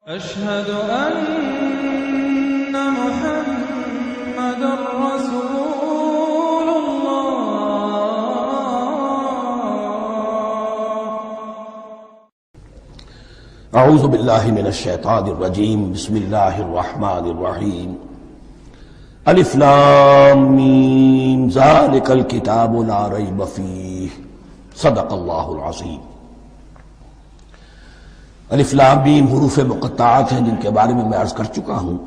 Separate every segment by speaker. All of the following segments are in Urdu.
Speaker 1: أشهد أن محمد رسول الله.
Speaker 2: اعوذ باللہ من الشیطان الرجیم بسم اللہ الرحمن الرحیم الف لام میم ذالک الکتاب لا ریب فیہ صدق اللہ العظیم. الف لام میم حروف مقطعات ہیں جن کے بارے میں عرض کر چکا ہوں.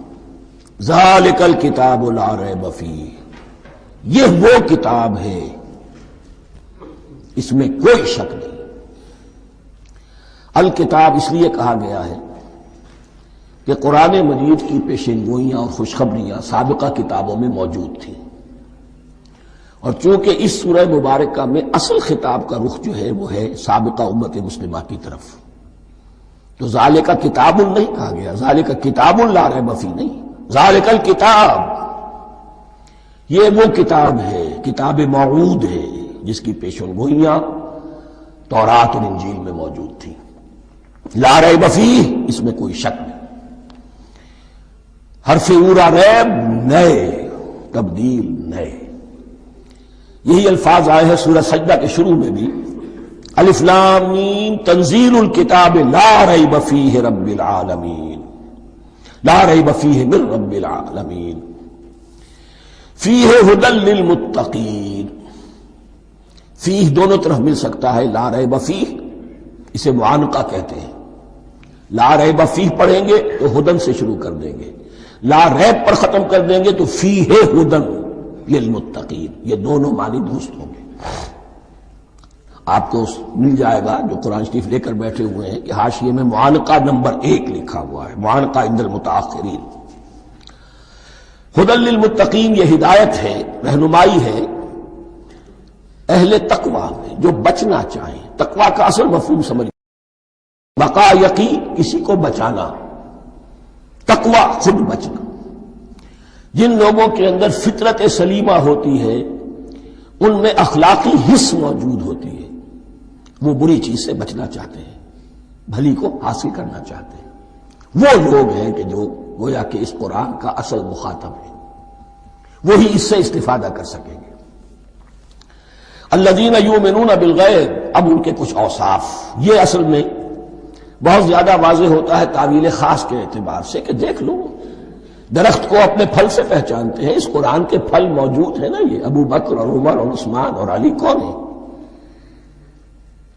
Speaker 2: ذالک الکتاب لا ریب فیہ، یہ وہ کتاب ہے اس میں کوئی شک نہیں. الکتاب اس لیے کہا گیا ہے کہ قرآن مجید کی پیشین گوئیاں اور خوشخبریاں سابقہ کتابوں میں موجود تھیں، اور چونکہ اس سورہ مبارکہ میں اصل خطاب کا رخ جو ہے وہ ہے سابقہ امت مسلمہ کی طرف، تو ذالک کتاب نہیں کہا گیا، ذالک کتاب لا ریب فیہ نہیں، ذالک الکتاب یہ وہ کتاب ہے، کتاب موعود ہے جس کی پیشین گوئیاں تورات اور انجیل میں موجود تھیں. لا ریب فیہ اس میں کوئی شک نہیں. حرف اورا ریب نئے، تبدیل نئے، یہی الفاظ آئے ہیں سورہ سجدہ کے شروع میں بھی. الف لام میم تنزیل الکتاب لا ریب فیہ رب العالمین، لا ریب فیہ من رب العالمین، فیہ ھدی للمتقین. فیہ دونوں طرف مل سکتا ہے، لا ریب فیہ اسے معانقہ کہتے ہیں. لا ریب فیہ پڑھیں گے تو ہدن سے شروع کر دیں گے، لا ریب پر ختم کر دیں گے تو فیہ ہدن للمتقین، یہ دونوں معنی درست ہوں گے. آپ کو مل جائے گا جو قرآن شریف لے کر بیٹھے ہوئے ہیں کہ حاشیے میں معانقہ نمبر 1 لکھا ہوا ہے، معانقہ عند المتاخرین. ہدن للمتقین یہ ہدایت ہے، رہنمائی ہے اہل تقویٰ میں جو بچنا چاہیں. تقویٰ کا اصل مفہوم سمجھ، بقا یقین کسی کو بچانا، تقویٰ خود بچنا. جن لوگوں کے اندر فطرت سلیمہ ہوتی ہے ان میں اخلاقی حس موجود ہوتی ہے، وہ بری چیز سے بچنا چاہتے ہیں، بھلی کو حاصل کرنا چاہتے ہیں. وہ لوگ ہیں کہ جو گویا کہ اس قرآن کا اصل مخاطب ہے، وہی اس سے استفادہ کر سکیں گے. الذین یؤمنون بالغیب، اب ان کے کچھ اوصاف یہ اصل میں بہت زیادہ واضح ہوتا ہے تعویل خاص کے اعتبار سے کہ دیکھ لو درخت کو اپنے پھل سے پہچانتے ہیں. اس قرآن کے پھل موجود ہیں نا، یہ ابو بکر اور عمر اور عثمان اور علی کون ہیں؟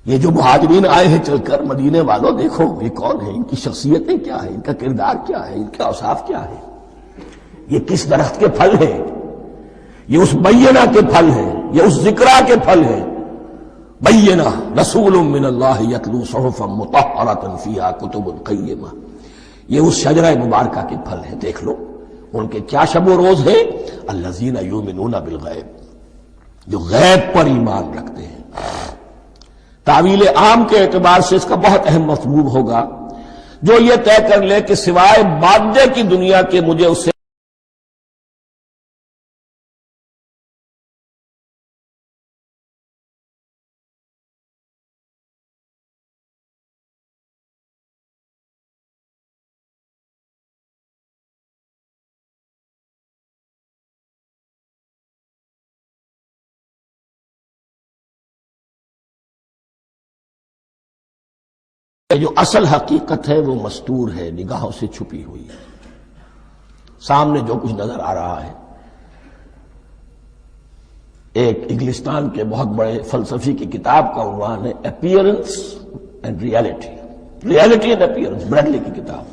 Speaker 2: یہ جو مہاجرین آئے ہیں چل کر، مدینے والوں دیکھو یہ کون ہیں، ان کی شخصیتیں کیا ہیں، ان کا کردار کیا ہے، ان کے اوصاف کیا ہے، یہ کس درخت کے پھل ہیں؟ یہ اس بینہ کے پھل ہیں، یہ اس ذکرہ کے پھل ہیں. بینہ رسول من اللہ یتلو صحفا مطہرۃ فیہا کتب قیمہ، یہ اس شجرہ مبارکہ کے پھل ہیں. دیکھ لو ان کے کیا شب و روز ہیں. الذین یؤمنون بالغیب، جو غیب پر ایمان رکھتے ہیں. تعویل عام کے اعتبار سے اس کا بہت اہم مفہوم ہوگا جو یہ طے کر لے کہ سوائے مادے کی دنیا کے مجھے اس سے جو اصل حقیقت ہے وہ مستور ہے، نگاہوں سے چھپی ہوئی ہے. سامنے جو کچھ نظر آ رہا ہے، ایک انگلستان کے بہت بڑے فلسفی کی کتاب کا عنوان ہے appearance and reality, reality and appearance, Bradley کی کتاب.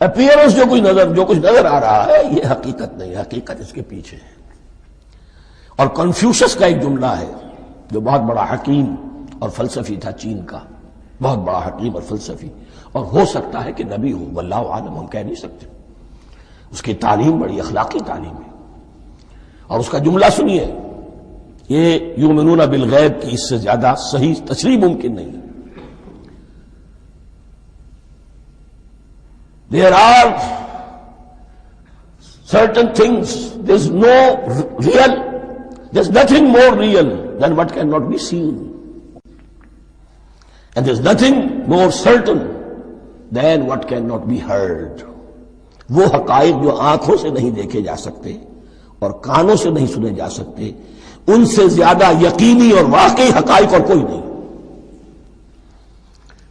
Speaker 2: اپیئرنس جو کچھ نظر آ رہا ہے یہ حقیقت نہیں، حقیقت اس کے پیچھے ہے. اور کنفیوشس کا ایک جملہ ہے جو بہت بڑا حکیم اور فلسفی تھا، چین کا بہت بڑا حکیم اور فلسفی، اور ہو سکتا ہے کہ نبی ہو، واللہ عالم، ہم کہہ نہیں سکتے. اس کی تعلیم بڑی اخلاقی تعلیم ہے، اور اس کا جملہ سنیے، یہ یؤمنون بالغیب کی اس سے زیادہ صحیح تشریح ممکن نہیں ہے. There are certain things, there's nothing more real than what cannot be seen. And there's nothing more certain than what cannot be heard. وہ حقائق جو آنکھوں سے نہیں دیکھے جا سکتے اور کانوں سے نہیں سنے جا سکتے، ان سے زیادہ یقینی اور واقعی حقائق اور کوئی نہیں.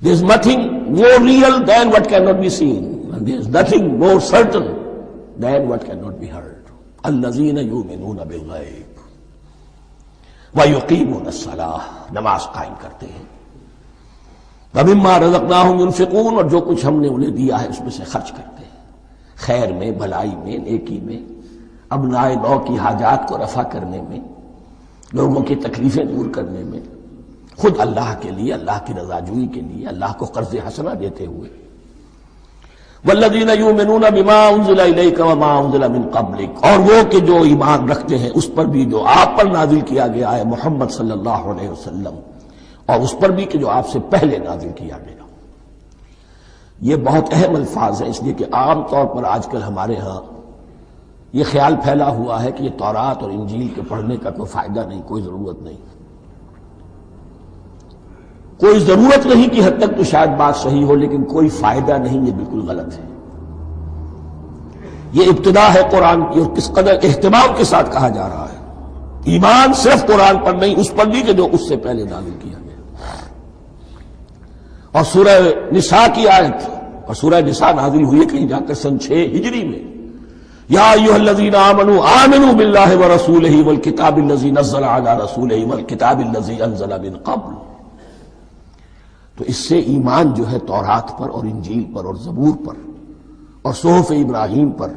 Speaker 2: There is nothing more real than what cannot be seen, and there is nothing more certain than what cannot be heard. الذین یؤمنون بالغیب ویقیمون الصلاۃ، نماز قائم کرتے ہیں، ومما رزقناہم ينفقون، اور جو کچھ ہم نے انہیں دیا ہے اس میں سے خرچ کرتے ہیں، خیر میں، بھلائی میں، نیکی میں، ابناء نو کی حاجات کو رفع کرنے میں، لوگوں کی تکلیفیں دور کرنے میں، خود اللہ کے لیے، اللہ کی رضا جوئی کے لیے، اللہ کو قرض حسنہ دیتے ہوئے. والذین یؤمنون بما انزل الیک وما انزل من قبلک، اور وہ کہ جو ایمان رکھتے ہیں اس پر بھی جو آپ پر نازل کیا گیا ہے محمد صلی اللہ علیہ وسلم، اور اس پر بھی کہ جو آپ سے پہلے نازل کیا گیا. یہ بہت اہم الفاظ ہیں، اس لیے کہ عام طور پر آج کل ہمارے ہاں یہ خیال پھیلا ہوا ہے کہ یہ تورات اور انجیل کے پڑھنے کا کوئی فائدہ نہیں، کوئی ضرورت نہیں. کوئی ضرورت نہیں کی حد تک تو شاید بات صحیح ہو، لیکن کوئی فائدہ نہیں، یہ بالکل غلط ہے. یہ ابتدا ہے قرآن کی، اور کس قدر اہتمام کے ساتھ کہا جا رہا ہے. ایمان صرف قرآن پر نہیں، اس پر بھی کہ جو اس سے پہلے نازل کیا گیا. اور سورہ نساء کی آیت، اور سورہ نساء نازل ہوئی ہے کہیں جا کر سن 6 ہجری میں. یا ایھا الذین آمنوا آمنوا باللہ ورسولہ والکتاب الذی نزل علی رسولہ والکتاب الذی انزل من قبل. تو اس سے ایمان جو ہے تورات پر اور انجیل پر اور زبور پر اور صحف ابراہیم پر،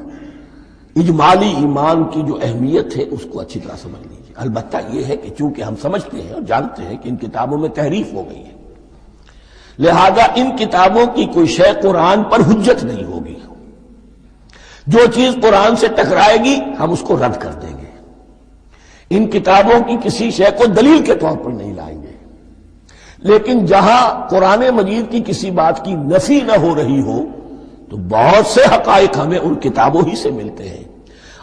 Speaker 2: اجمالی ایمان کی جو اہمیت ہے اس کو اچھی طرح سمجھ لیجیے. البتہ یہ ہے کہ چونکہ ہم سمجھتے ہیں اور جانتے ہیں کہ ان کتابوں میں تحریف ہو گئی ہے، لہذا ان کتابوں کی کوئی شے قرآن پر حجت نہیں ہوگی. جو چیز قرآن سے ٹکرائے گی ہم اس کو رد کر دیں گے. ان کتابوں کی کسی شے کو دلیل کے طور پر نہیں لائیں گے. لیکن جہاں قرآن مجید کی کسی بات کی نفی نہ ہو رہی ہو تو بہت سے حقائق ہمیں ان کتابوں ہی سے ملتے ہیں.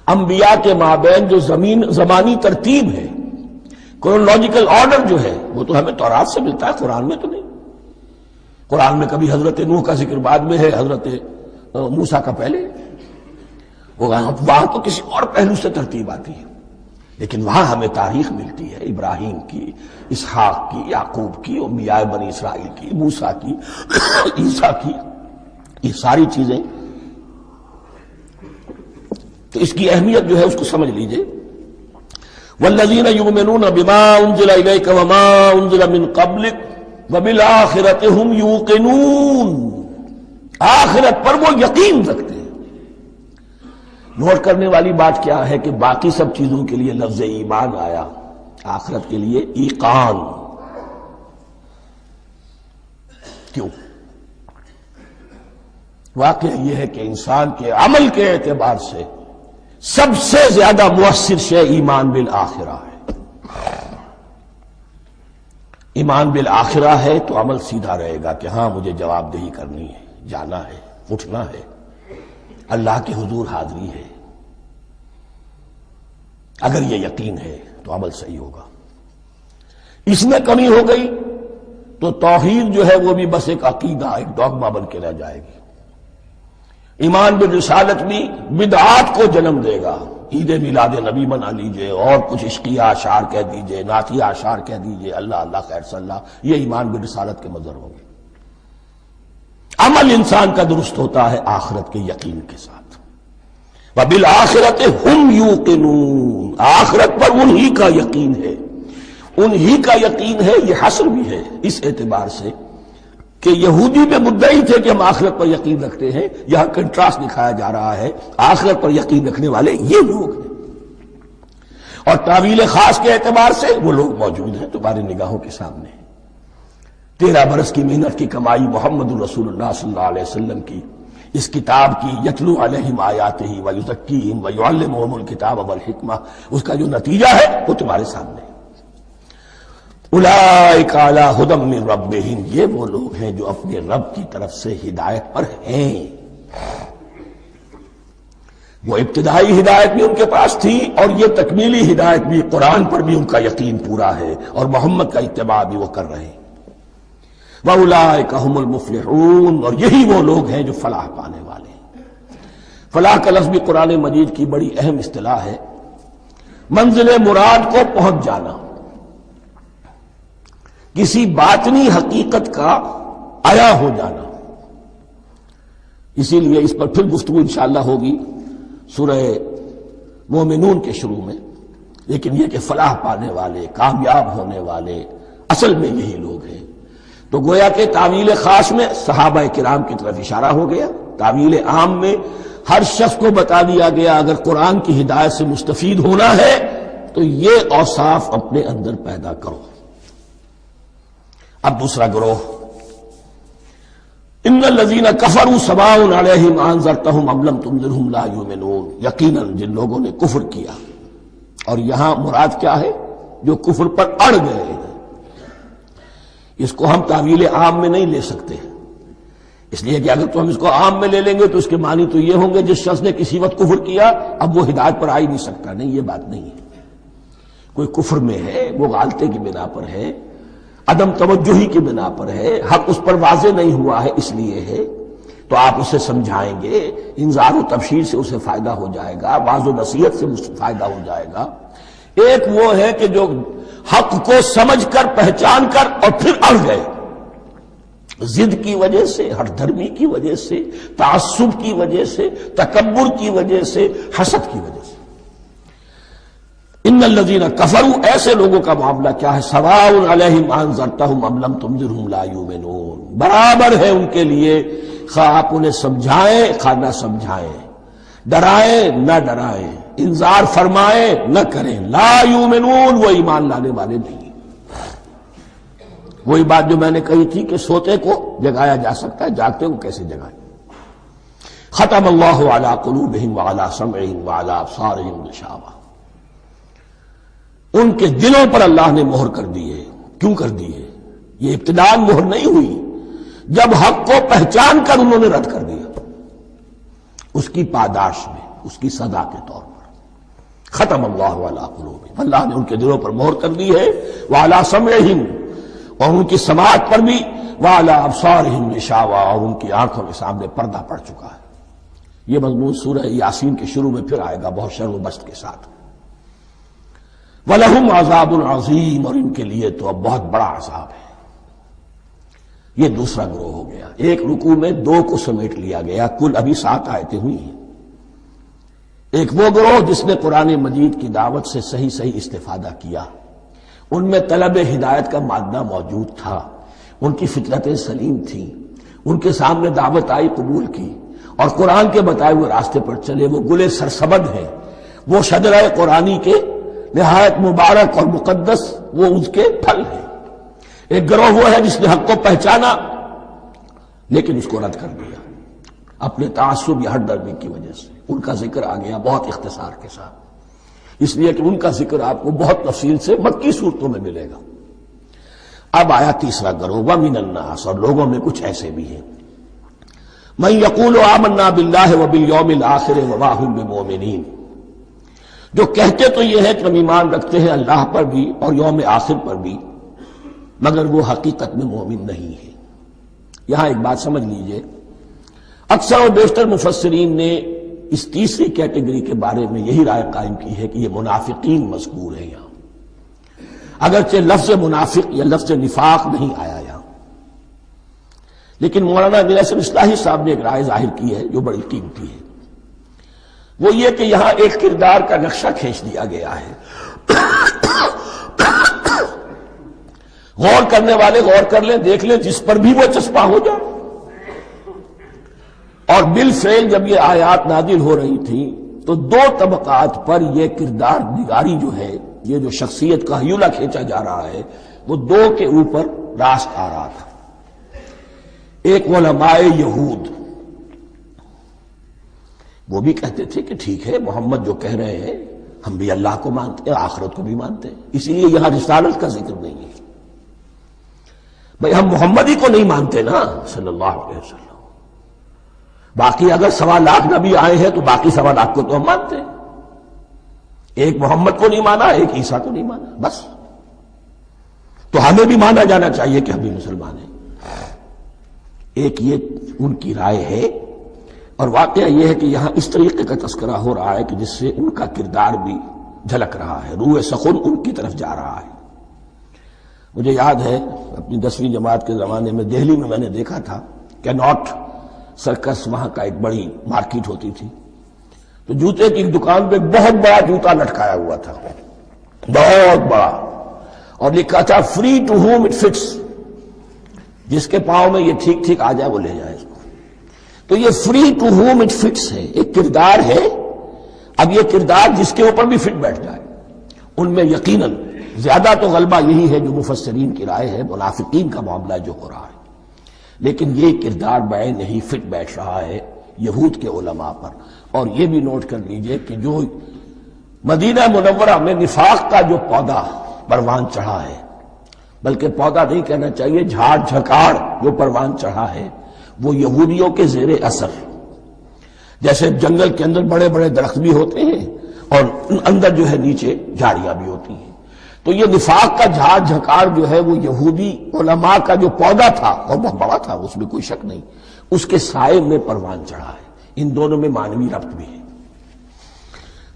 Speaker 2: انبیاء کے مابین جو زمانی ترتیب ہے، کرونالوجیکل آرڈر جو ہے، وہ تو ہمیں تورات سے ملتا ہے، قرآن میں تو نہیں. قرآن میں کبھی حضرت نوح کا ذکر بعد میں ہے، حضرت موسیٰ کا پہلے. وہاں تو کسی اور پہلو سے ترتیب آتی ہے، لیکن وہاں ہمیں تاریخ ملتی ہے ابراہیم کی، اسحاق کی، یعقوب کی، انبیاء بنی اسرائیل کی، موسیٰ کی، عیسیٰ کی. یہ ساری چیزیں، تو اس کی اہمیت جو ہے اس کو سمجھ لیجئے. والذین یؤمنون بما انزل الیک وما انزل من قبلک وبالآخرۃ ھم یوقنون، آخرت پر وہ یقین رکھتے ہیں. نوٹ کرنے والی بات کیا ہے کہ باقی سب چیزوں کے لیے لفظ ایمان آیا، آخرت کے لیے ایقان. کیوں؟ واقعہ یہ ہے کہ انسان کے عمل کے اعتبار سے سب سے زیادہ مؤثر شے ایمان بالآخرہ ہے. ایمان بالآخرہ ہے تو عمل سیدھا رہے گا کہ ہاں مجھے جواب دہی کرنی ہے، جانا ہے، اٹھنا ہے، اللہ کے حضور حاضری ہے. اگر یہ یقین ہے تو عمل صحیح ہوگا. اس میں کمی ہو گئی تو توحید جو ہے وہ بھی بس ایک عقیدہ، ایک ڈوگما بن کے رہ جائے گی. ایمان بالرسالت بھی بدعات کو جنم دے گا. عید میلاد نبی منا لیجئے، اور کچھ عشقیہ اشعار کہہ دیجئے، نعتیہ اشعار کہہ دیجئے، اللہ اللہ خیر صلی اللہ، یہ ایمان بالرسالت کے مظہر ہوں گے. عمل انسان کا درست ہوتا ہے آخرت کے یقین کے ساتھ. وبالآخرۃ ھم یوقنون، آخرت پر انہی کا یقین ہے، انہی کا یقین ہے. یہ حصر بھی ہے اس اعتبار سے کہ یہودی میں مدعی تھے کہ ہم آخرت پر یقین رکھتے ہیں، یہاں کنٹراسٹ دکھایا جا رہا ہے، آخرت پر یقین رکھنے والے یہ لوگ ہیں. اور تعویل خاص کے اعتبار سے وہ لوگ موجود ہیں تمہاری نگاہوں کے سامنے. 13 برس کی محنت کی کمائی محمد الرسول اللہ صلی اللہ علیہ وسلم کی، اس کتاب کی، یتلو علیہم آیاتہ ویزکیہم ویعلمہم الکتاب والحکمہ، اس کا جو نتیجہ ہے وہ تمہارے سامنے. اولئک علی ھدی من ربہم، یہ وہ لوگ ہیں جو اپنے رب کی طرف سے ہدایت پر ہیں. وہ ابتدائی ہدایت بھی ان کے پاس تھی، اور یہ تکمیلی ہدایت بھی، قرآن پر بھی ان کا یقین پورا ہے، اور محمد کا اتباع بھی وہ کر رہے ہیں. وَأُولَٰئِكَ هُمُ الْمُفْلِحُونَ، اور یہی وہ لوگ ہیں جو فلاح پانے والے ہیں۔ فلاح کا لفظ بھی قرآن مجید کی بڑی اہم اصطلاح ہے، منزل مراد کو پہنچ جانا، کسی باطنی حقیقت کا عیا ہو جانا۔ اسی لیے اس پر پھر گفتگو انشاءاللہ ہوگی سورہ مومنون کے شروع میں، لیکن یہ کہ فلاح پانے والے، کامیاب ہونے والے اصل میں یہی لوگ ہیں۔ تو گویا کہ تعویل خاص میں صحابہ کرام کی طرف اشارہ ہو گیا، تعویل عام میں ہر شخص کو بتا دیا گیا اگر قرآن کی ہدایت سے مستفید ہونا ہے تو یہ اوصاف اپنے اندر پیدا کرو۔ اب دوسرا گروہ، ان الذین کفروا سواء علیہم انذرتہم ام لم تنذرہم لا یؤمنون، یقیناً جن لوگوں نے کفر کیا، اور یہاں مراد کیا ہے؟ جو کفر پر اڑ گئے ہیں۔ اس کو ہم تعویل عام میں نہیں لے سکتے، اس لیے کہ اگر تو ہم اس کو عام میں لے لیں گے تو اس کے معنی تو یہ ہوں گے جس شخص نے کسی وقت کفر کیا اب وہ ہدایت پر آ ہی نہیں سکتا۔ نہیں، یہ بات نہیں ہے۔ کوئی کفر میں ہے، وہ غالطے کی بنا پر ہے، عدم توجہی کی بنا پر ہے، حق اس پر واضح نہیں ہوا ہے اس لیے ہے، تو آپ اسے سمجھائیں گے، انذار و تبشیر سے اسے فائدہ ہو جائے گا، واعظ و نصیحت سے فائدہ ہو جائے گا۔ ایک وہ ہے کہ جو حق کو سمجھ کر، پہچان کر اور پھر اڑ گئے، ضد کی وجہ سے، ہٹ دھرمی کی وجہ سے، تعصب کی وجہ سے، تکبر کی وجہ سے، حسد کی وجہ سے۔ ان الذین کفروا، ایسے لوگوں کا معاملہ کیا ہے؟ سواء علیہم انذرتہم ام لم تنذرہم لا یؤمنون، برابر ہے ان کے لیے خواہ آپ انہیں سمجھائیں خواہ نہ سمجھائیں، ڈرائیں نہ ڈرائیں، انذار فرمائیں نہ کریں، لا یؤمنون، وہ ایمان لانے والے نہیں۔ وہی بات جو میں نے کہی تھی کہ سوتے کو جگایا جا سکتا ہے، جاگتے کو کیسے جگائیں؟ ختم اللہ علی قلوبہم وعلی سمعہم وعلی ابصارہم غشاوہ، ان کے دلوں پر اللہ نے مہر کر دی ہے۔ کیوں کر دی ہے؟ یہ ابتداء مہر نہیں ہوئی، جب حق کو پہچان کر انہوں نے رد کر دیا، اس کی پاداش میں، اس کی سزا کے طور پر۔ ختم اللہ علی قلوبہم، اللہ نے ان کے دلوں پر مہر کر دی ہے، وعلی سمعہم، اور ان کی سماعت پر بھی، وعلی ابصارہم غشاوہ، اور ان کی آنکھوں کے سامنے پردہ پڑ چکا ہے۔ یہ مضمون سورہ یاسین کے شروع میں پھر آئے گا بہت شر و بست کے ساتھ۔ وَلَهُمْ عَذَابٌ عَظِيمٌ، اور ان کے لیے تو اب بہت بڑا عذاب ہے۔ یہ دوسرا گروہ ہو گیا، ایک رکوع میں دو کو سمیٹ لیا گیا، کل ابھی 7 آیتیں ہوئی ہیں۔ ایک وہ گروہ جس نے قرآن مجید کی دعوت سے صحیح صحیح استفادہ کیا، ان میں طلب ہدایت کا مادہ موجود تھا، ان کی فطرتیں سلیم تھیں، ان کے سامنے دعوت آئی، قبول کی، اور قرآن کے بتائے ہوئے راستے پر چلے۔ وہ گلے سرسبد ہیں، وہ شجرہ قرآنی کے نہایت مبارک اور مقدس وہ اس کے پھل ہیں۔ ایک گروہ وہ ہے جس نے حق کو پہچانا لیکن اس کو رد کر دیا اپنے تعصب یا ہٹ درمی کی وجہ سے۔ ان کا ذکر آ گیا بہت اختصار کے ساتھ، اس لیے کہ ان کا ذکر آپ کو بہت تفصیل سے مکی صورتوں میں ملے گا۔ اب آیا تیسرا گروہ، وَمِنَ النَّاسِ، اور لوگوں میں کچھ ایسے بھی ہیں، مَن يَقُولُ آمَنَّا بِاللَّهِ وَبِالْيَوْمِ الْآخِرِ وَمَا هُم بِمُؤْمِنِينَ، جو کہتے تو یہ ہے کہ ہم ایمان رکھتے ہیں اللہ پر بھی اور یوم آخر پر بھی، مگر وہ حقیقت میں مومن نہیں ہے۔ یہاں ایک بات سمجھ لیجئے، اکثر و بیشتر مفسرین نے اس تیسری کیٹیگری کے بارے میں یہی رائے قائم کی ہے کہ یہ منافقین مذکور ہیں یہاں، اگرچہ لفظ منافق یا لفظ نفاق نہیں آیا یہاں، لیکن مولانا امیر احسن اصلاحی صاحب نے ایک رائے ظاہر کی ہے جو بڑی قیمتی ہے، وہ یہ کہ یہاں ایک کردار کا نقشہ کھینچ دیا گیا ہے۔ غور کرنے والے غور کر لیں، دیکھ لیں، جس پر بھی وہ چسپاں ہو جائے۔ اور بالفعل جب یہ آیات نازل ہو رہی تھیں تو دو طبقات پر یہ کردار نگاری جو ہے، یہ جو شخصیت کا ہیولہ کھینچا جا رہا ہے، وہ دو کے اوپر راست آ رہا تھا۔ ایک علماء یہود، وہ بھی کہتے تھے کہ ٹھیک ہے محمد جو کہہ رہے ہیں ہم بھی اللہ کو مانتے ہیں، آخرت کو بھی مانتے ہیں، اسی لیے یہاں رسالت کا ذکر نہیں ہے۔ بھئی ہم محمد ہی کو نہیں مانتے نا صلی اللہ علیہ وسلم، باقی اگر 1.25 لاکھ نبی آئے ہیں تو باقی 1.25 لاکھ کو تو ہم مانتے ہیں، ایک محمد کو نہیں مانا، ایک عیسیٰ کو نہیں مانا، بس۔ تو ہمیں بھی مانا جانا چاہیے کہ ہم بھی مسلمان ہیں۔ ایک یہ ان کی رائے ہے، اور واقعہ یہ ہے کہ یہاں اس طریقے کا تذکرہ ہو رہا ہے کہ جس سے ان کا کردار بھی جھلک رہا ہے، روح سخن ان کی طرف جا رہا ہے۔ مجھے یاد ہے اپنی 10ویں جماعت کے زمانے میں دہلی میں نے دیکھا تھا کہ ناٹ سرکس وہاں کا ایک بڑی مارکیٹ ہوتی تھی، تو جوتے کی دکان پہ بہت بڑا جوتا لٹکایا ہوا تھا، بہت بڑا، اور لکھا تھا free to home it fits, جس کے پاؤں میں یہ ٹھیک ٹھیک آ جائے وہ لے جائے اس کو۔ تو یہ free to home it fits ہے، ایک کردار ہے۔ اب یہ کردار جس کے اوپر بھی فٹ بیٹھ جائے، ان میں یقیناً زیادہ تو غلبہ یہی ہے جو مفسرین کی رائے ہے، منافقین کا معاملہ جو ہو رہا ہے، لیکن یہ کردار بعین نہیں فٹ بیٹھ رہا ہے یہود کے علماء پر۔ اور یہ بھی نوٹ کر لیجئے کہ جو مدینہ منورہ میں نفاق کا جو پودا پروان چڑھا ہے، بلکہ پودا نہیں کہنا چاہیے، جھاڑ جھکاڑ جو پروان چڑھا ہے، وہ یہودیوں کے زیر اثر، جیسے جنگل کے اندر بڑے بڑے درخت بھی ہوتے ہیں اور اندر جو ہے نیچے جھاڑیاں بھی ہوتی ہیں، تو یہ نفاق کا جھاڑ جھکاڑ جو ہے وہ یہودی علماء کا جو پودا تھا، اور بہت بڑا تھا، اس میں کوئی شک نہیں، اس کے سائے میں پروان چڑھا ہے۔ ان دونوں میں معنوی ربط بھی ہے۔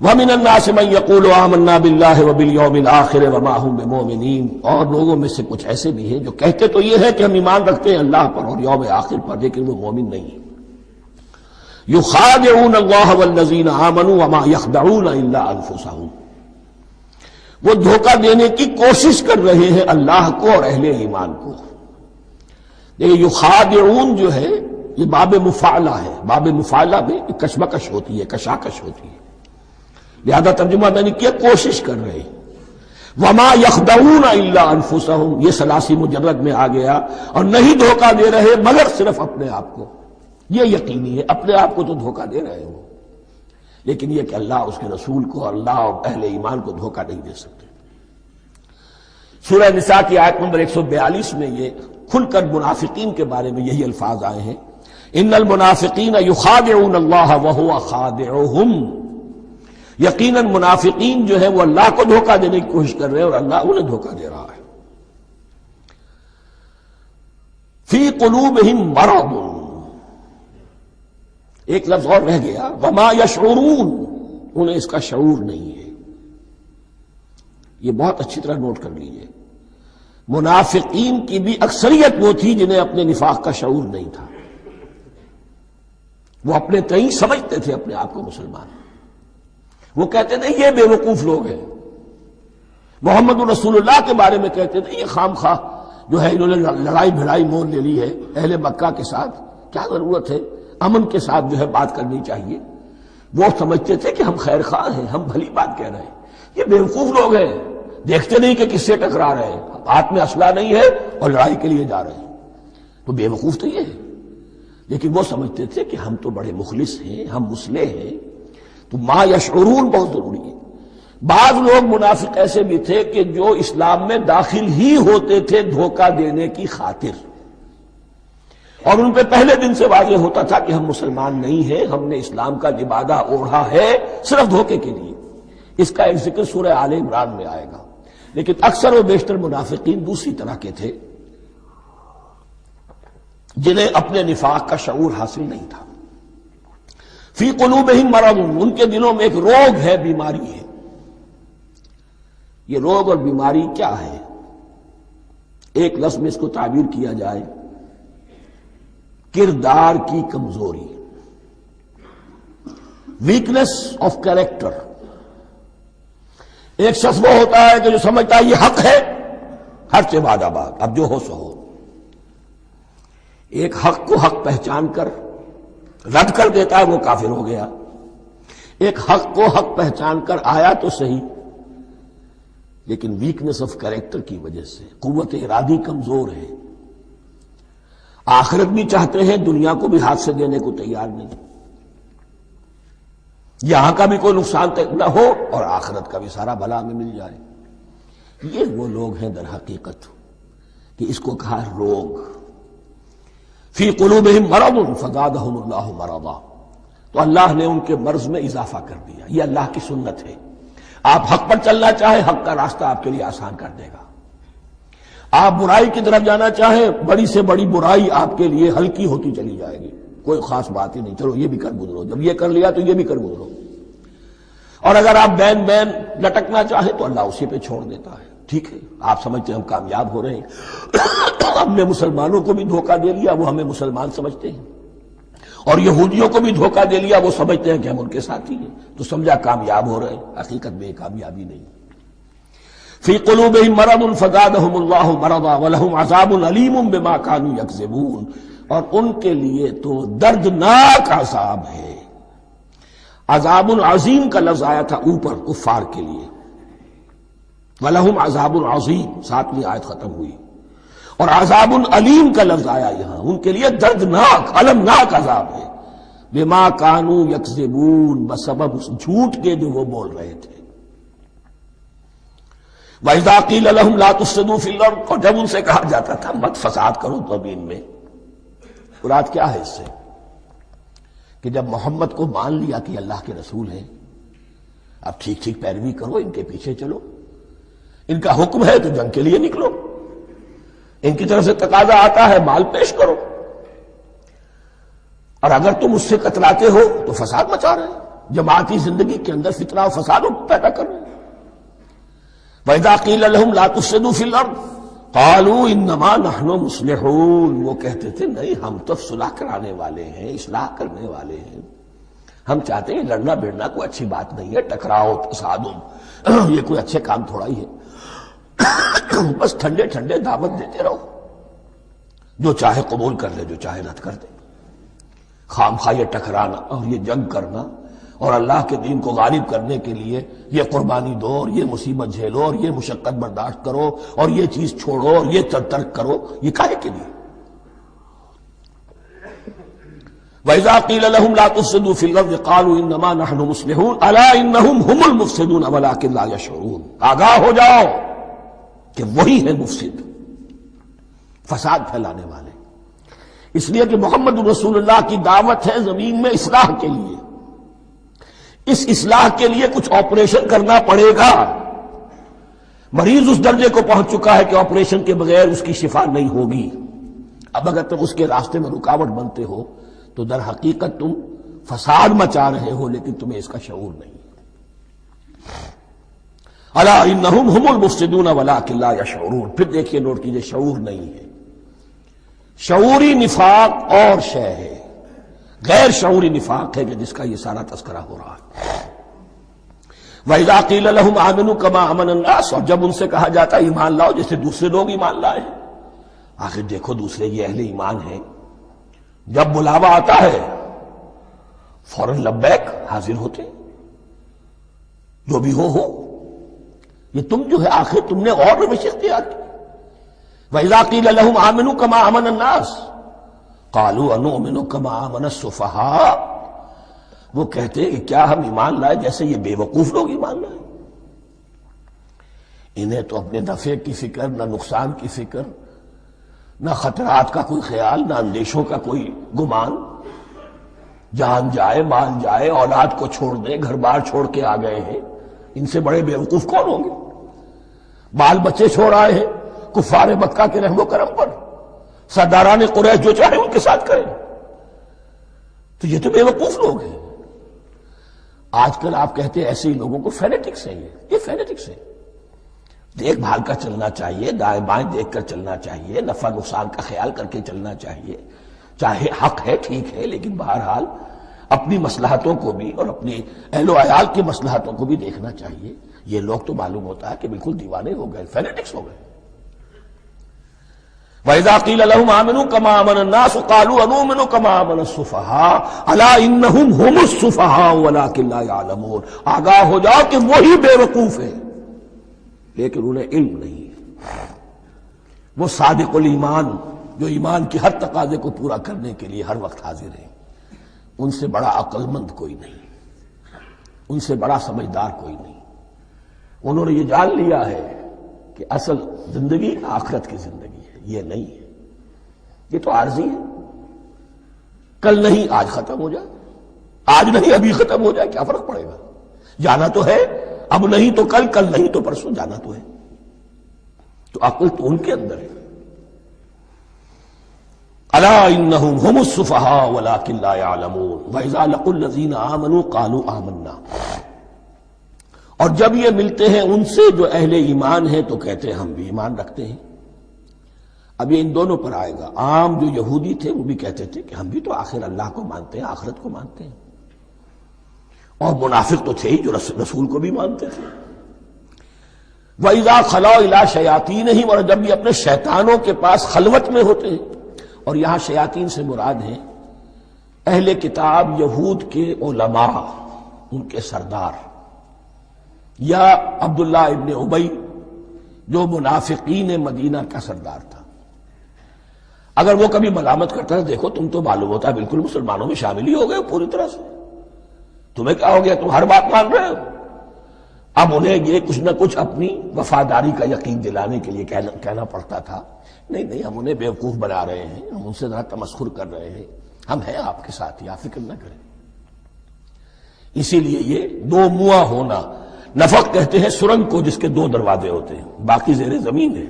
Speaker 2: وَمِنَ النَّاسِ مَن يَقُولُ آمَنَّا بِاللَّهِ وَبِالْيَوْمِ الْآخِرِ وَمَا هُم بِمُؤْمِنِينَ، اور لوگوں میں سے کچھ ایسے بھی ہیں جو کہتے تو یہ ہے کہ ہم ایمان رکھتے ہیں اللہ پر اور یوم آخر پر، لیکن وہ مومن نہیں ہیں۔ يُخَادِعُونَ اللَّهَ وَالَّذِينَ آمَنُوا وَمَا يَخْدَعُونَ إِلَّا أَنفُسَهُمْ، وہ دھوکہ دینے کی کوشش کر رہے ہیں اللہ کو اور اہل ایمان کو۔ دیکھیں یخادعون جو ہے یہ باب مفاعلہ ہے، باب مفاعلہ میں کشمکش ہوتی ہے، کشاکش ہوتی ہے، لہذا ترجمہ میں نے کیا کوشش کر رہے ہیں۔ وما یخدعون الا انفسهم، یہ ثلاثی مجرد میں آ گیا، اور نہیں دھوکہ دے رہے مگر صرف اپنے آپ کو۔ یہ یقینی ہے اپنے آپ کو تو دھوکہ دے رہے ہو، لیکن یہ کہ اللہ اس کے رسول کو، اللہ اور اہل ایمان کو دھوکہ نہیں دے سکتے۔ سورہ نساء کی آیت نمبر 142 میں یہ کھل کر منافقین کے بارے میں یہی الفاظ آئے ہیں، ان المنافقین یخادعون اللہ وہو خادعہم، یقیناً منافقین جو ہے وہ اللہ کو دھوکہ دینے کی کوشش کر رہے ہیں اور اللہ انہیں دھوکہ دے رہا ہے۔ فی قلوبہم مرض، ایک لفظ اور رہ گیا، وما یشعرون، انہیں اس کا شعور نہیں ہے۔ یہ بہت اچھی طرح نوٹ کر لیجئے، منافقین کی بھی اکثریت وہ تھی جنہیں اپنے نفاق کا شعور نہیں تھا، وہ اپنے تئیں سمجھتے تھے اپنے آپ کو مسلمان، وہ کہتے تھے یہ بے وقوف لوگ ہیں، محمد رسول اللہ کے بارے میں کہتے تھے یہ خام خواہ جو ہے انہوں نے لڑائی بھڑائی مول لے لی ہے اہل مکہ کے ساتھ، کیا ضرورت ہے، امن کے ساتھ جو ہے بات کرنی چاہیے۔ وہ سمجھتے تھے کہ ہم خیر خواہ ہیں، ہم بھلی بات کہہ رہے ہیں، یہ بے وقوف لوگ ہیں، دیکھتے نہیں کہ کس سے ٹکرا رہے ہیں، ہاتھ میں اسلحہ نہیں ہے اور لڑائی کے لیے جا رہے ہیں، تو بے وقوف تو یہ ہے۔ لیکن وہ سمجھتے تھے کہ ہم تو بڑے مخلص ہیں، ہم مصلح ہیں، تو ما یشعرون بہت ضروری ہے۔ بعض لوگ منافق ایسے بھی تھے کہ جو اسلام میں داخل ہی ہوتے تھے دھوکہ دینے کی خاطر، اور ان پہ پہلے دن سے واضح ہوتا تھا کہ ہم مسلمان نہیں ہیں، ہم نے اسلام کا لبادہ اوڑھا ہے صرف دھوکے کے لیے۔ اس کا ایک ذکر سورہ آل عمران میں آئے گا، لیکن اکثر و بیشتر منافقین دوسری طرح کے تھے جنہیں اپنے نفاق کا شعور حاصل نہیں تھا۔ فی قلوبہم مرض، ان کے دلوں میں ایک روگ ہے، بیماری ہے۔ یہ روگ اور بیماری کیا ہے؟ ایک لفظ میں اس کو تعبیر کیا جائے، کردار کی کمزوری، ویکنس آف کیریکٹر۔ ایک شخص وہ ہوتا ہے کہ جو سمجھتا ہے یہ حق ہے، ہر سے بعد آباد، اب جو ہو سو ہو۔ ایک حق کو حق پہچان کر رد کر دیتا ہے، وہ کافر ہو گیا۔ ایک حق کو حق پہچان کر آیا تو صحیح، لیکن ویکنس آف کیریکٹر کی وجہ سے قوت ارادی کمزور ہے، آخرت بھی چاہتے ہیں، دنیا کو بھی ہاتھ سے دینے کو تیار نہیں، یہاں کا بھی کوئی نقصان نہ ہو اور آخرت کا بھی سارا بھلا میں مل جائے۔ یہ وہ لوگ ہیں در حقیقت کہ اس کو کہا روگ۔ فی قلوبہم مرض فزادہم اللہ مرضا، تو اللہ نے ان کے مرض میں اضافہ کر دیا۔ یہ اللہ کی سنت ہے، آپ حق پر چلنا چاہے حق کا راستہ آپ کے لیے آسان کر دے گا، آپ برائی کی طرف جانا چاہیں، بڑی سے بڑی برائی آپ کے لیے ہلکی ہوتی چلی جائے گی، کوئی خاص بات ہی نہیں، چلو یہ بھی کر گزرو، جب یہ کر لیا تو یہ بھی کر گزرو۔ اور اگر آپ بین بین لٹکنا چاہیں تو اللہ اسی پہ چھوڑ دیتا ہے۔ ٹھیک ہے، آپ سمجھتے ہیں ہم کامیاب ہو رہے ہیں، ہم نے مسلمانوں کو بھی دھوکہ دے لیا، وہ ہمیں مسلمان سمجھتے ہیں، اور یہودیوں کو بھی دھوکہ دے لیا، وہ سمجھتے ہیں کہ ہم ان کے ساتھی ہیں، تو سمجھا کامیاب ہو رہے ہیں، حقیقت میں کامیابی نہیں۔ فی قلوبہم مرض فزادہم اللہ مرضا ولہم عذاب علیم بما کانوا یکذبون، اور ان کے لیے تو دردناک عذاب ہے۔ عذاب عظیم کا لفظ آیا تھا اوپر کفار کے لیے، وَلَهُمْ عَذَابٌ عَظِيمٌ، 7ویں آیت ختم ہوئی، اور عذاب علیم کا لفظ آیا یہاں، ان کے لیے دردناک المناک عذاب ہے، بما کانوا یکذبون، بسبب اس جھوٹ کے جو وہ بول رہے تھے۔ وَإِذَا قِيلَ لَهُمْ لَا تُفْسِدُوا فِي الْأَرْضِ، اور جب ان سے کہا جاتا تھا مت فساد کرو زمین میں، مراد کیا ہے اس سے؟ کہ جب محمد کو مان لیا کہ اللہ کے رسول ہیں، اب ٹھیک ٹھیک پیروی کرو، ان کے پیچھے چلو، ان کا حکم ہے تو جنگ کے لیے نکلو، ان کی طرف سے تقاضا آتا ہے مال پیش کرو، اور اگر تم اس سے کتراتے ہو تو فساد مچا رہے ہیں، جماعتی زندگی کے اندر فتنہ و فساد پیدا کر رہے ہیں۔ وَإِذَا قِيلَ لَهُمْ لَا تُفْسِدُوا فِي الْأَرْضِ قَالُوا إِنَّمَا نَحْنُ مُصْلِحُونَ، وہ کہتے تھے نہیں ہم تو صلح کرانے والے ہیں، اصلاح کرنے والے ہیں، ہم چاہتے ہیں لڑنا بھیڑنا کوئی اچھی بات نہیں ہے، ٹکراؤ تصادم یہ کوئی اچھے کام تھوڑا ہی ہے، بس ٹھنڈے ٹھنڈے دعوت دیتے رہو، جو چاہے قبول کر لے، جو چاہے رد کر دے، خام خواہ یہ ٹکرانا اور یہ جنگ کرنا اور اللہ کے دین کو غالب کرنے کے لیے یہ قربانی دو اور یہ مصیبت جھیلو اور یہ مشقت برداشت کرو اور یہ چیز چھوڑو اور یہ ترک کرو، یہ کاہے کے لیے؟ وَإِذَا قِيلَ لَهُمْ لَا تُفْسِدُوا فِي الْأَرْضِ قَالُوا إِنَّمَا نَحْنُ مُصْلِحُونَ أَلَا إِنَّهُمْ هُمُ الْمُفْسِدُونَ وَلَٰكِن لَّا يَشْعُرُونَ، آگاہ ہو جاؤ کہ وہی ہے مفسد، فساد پھیلانے والے، اس لیے کہ محمد رسول اللہ کی دعوت ہے زمین میں اصلاح کے لیے، اس اصلاح کے لیے کچھ آپریشن کرنا پڑے گا، مریض اس درجے کو پہنچ چکا ہے کہ آپریشن کے بغیر اس کی شفا نہیں ہوگی، اب اگر تم اس کے راستے میں رکاوٹ بنتے ہو تو در حقیقت تم فساد مچا رہے ہو، لیکن تمہیں اس کا شعور نہیں۔ الا انہم ہم المفسدون ولکن لا یشعرون، پھر دیکھیے نوٹ کیجئے، شعور نہیں ہے، شعوری نفاق اور شے ہے، غیر شعوری نفاق ہے کہ جس کا یہ سارا تذکرہ ہو رہا ہے۔ وَإِذَا قِيلَ لَهُمْ آمِنُوا كَمَا آمَنَ النَّاسُ، اور جب ان سے کہا جاتا ہے ایمان لاؤ جیسے دوسرے لوگ ایمان لائے ہیں، آخر دیکھو دوسرے یہ اہل ایمان ہیں، جب بلاوا آتا ہے فوراً لبیک حاضر ہوتے، جو بھی ہو، یہ تم جو ہے آخر تم نے اور روش اختیار کی۔ وَإِذَا قِيلَ لَهُمْ آمِنُوا كَمَا آمَنَ النَّاسُ قَالُوا أَنُؤْمِنُ كَمَا آمَنَ السُّفَهَاءُ، وہ کہتے ہیں کہ کیا ہم ایمان لائے جیسے یہ بے وقوف لوگ ایمان لائے، انہیں تو اپنے نفع کی فکر، نہ نقصان کی فکر، نہ خطرات کا کوئی خیال، نہ اندیشوں کا کوئی گمان، جان جائے مال جائے، اولاد کو چھوڑ دیں، گھر بار چھوڑ کے آ گئے ہیں، ان سے بڑے بے وقوف کون ہوں گے؟ بال بچے چھوڑ آئے ہیں کفار مکہ کے رحم و کرم پر، سرداران قریش جو چاہے ان کے ساتھ کریں، تو یہ تو بے وقوف لوگ ہیں۔ آج کل آپ کہتے ہیں ایسے ہی لوگوں کو فینیٹکس ہیں، یہ فینیٹکس ہیں، دیکھ بھال کر چلنا چاہیے، دائیں بائیں دیکھ کر چلنا چاہیے، نفع نقصان کا خیال کر کے چلنا چاہیے، چاہے حق ہے ٹھیک ہے، لیکن بہرحال اپنی مصلحتوں کو بھی اور اپنی اہل و عیال کی مصلحتوں کو بھی دیکھنا چاہیے۔ یہ لوگ تو معلوم ہوتا ہے کہ بالکل دیوانے ہو گئے، فینیٹکس ہو گئے۔ وَإِذَا قِيلَ لَهُمْ آمِنُوا كَمَا آمَنَ النَّاسُ قَالُوا أَنُؤْمِنُ كَمَا آمَنَ السُّفَهَاءُ أَلَا إِنَّهُمْ هُمُ السُّفَهَاءُ وَلَٰكِن لَّا يَعْلَمُونَ، آگاہ ہو جاؤ کہ وہی بے وقوف ہے لیکن انہیں علم نہیں ہے۔ وہ صادق الایمان جو ایمان کی ہر تقاضے کو پورا کرنے کے لیے ہر وقت حاضر ہیں، ان سے بڑا عقل مند کوئی نہیں، ان سے بڑا سمجھدار کوئی نہیں۔ انہوں نے یہ جان لیا ہے کہ اصل زندگی آخرت کی زندگی ہے، یہ نہیں ہے، یہ تو عارضی ہے، کل نہیں آج ختم ہو جائے، آج نہیں ابھی ختم ہو جائے، کیا فرق پڑے گا؟ جانا تو ہے، اب نہیں تو کل، کل نہیں تو پرسوں، جانا تو ہے۔ تو عقل تو ان کے اندر ہے. الا انہم هم السفہاء ولکن لا یعلمون واذا لقوا الذین آمنوا قالوا آمنا. اور جب یہ ملتے ہیں ان سے جو اہل ایمان ہیں تو کہتے ہیں ہم بھی ایمان رکھتے ہیں. اب یہ ان دونوں پر آئے گا. عام جو یہودی تھے وہ بھی کہتے تھے کہ ہم بھی تو آخر اللہ کو مانتے ہیں، آخرت کو مانتے ہیں. اور منافق تو تھے ہی جو رسول کو بھی مانتے تھے. وَإِذَا خَلَوْا إِلَىٰ شَيَاطِينِهِمْ، اور جب یہ اپنے شیطانوں کے پاس خلوت میں ہوتے ہیں. اور یہاں شیاطین سے مراد ہیں اہل کتاب یہود کے علماء، ان کے سردار، یا عبداللہ ابن ابی جو منافقین مدینہ کا سردار تھا. اگر وہ کبھی ملامت کرتا ہے دیکھو تم تو معلوم ہوتا ہے بالکل مسلمانوں میں شامل ہی ہو گئے پوری طرح سے، تمہیں کیا ہو گیا، تم ہر بات مان رہے ہو. اب انہیں یہ کچھ نہ کچھ اپنی وفاداری کا یقین دلانے کے لیے کہنا پڑتا تھا نہیں ہم انہیں بیوقوف بنا رہے ہیں، ہم ان سے ذرا تمسخر کر رہے ہیں، ہم ہیں آپ کے ساتھ ہی، آپ فکر نہ کریں. اسی لیے یہ دو منہ ہونا، نفق کہتے ہیں سرنگ کو جس کے دو دروازے ہوتے ہیں، باقی زیر زمین ہے.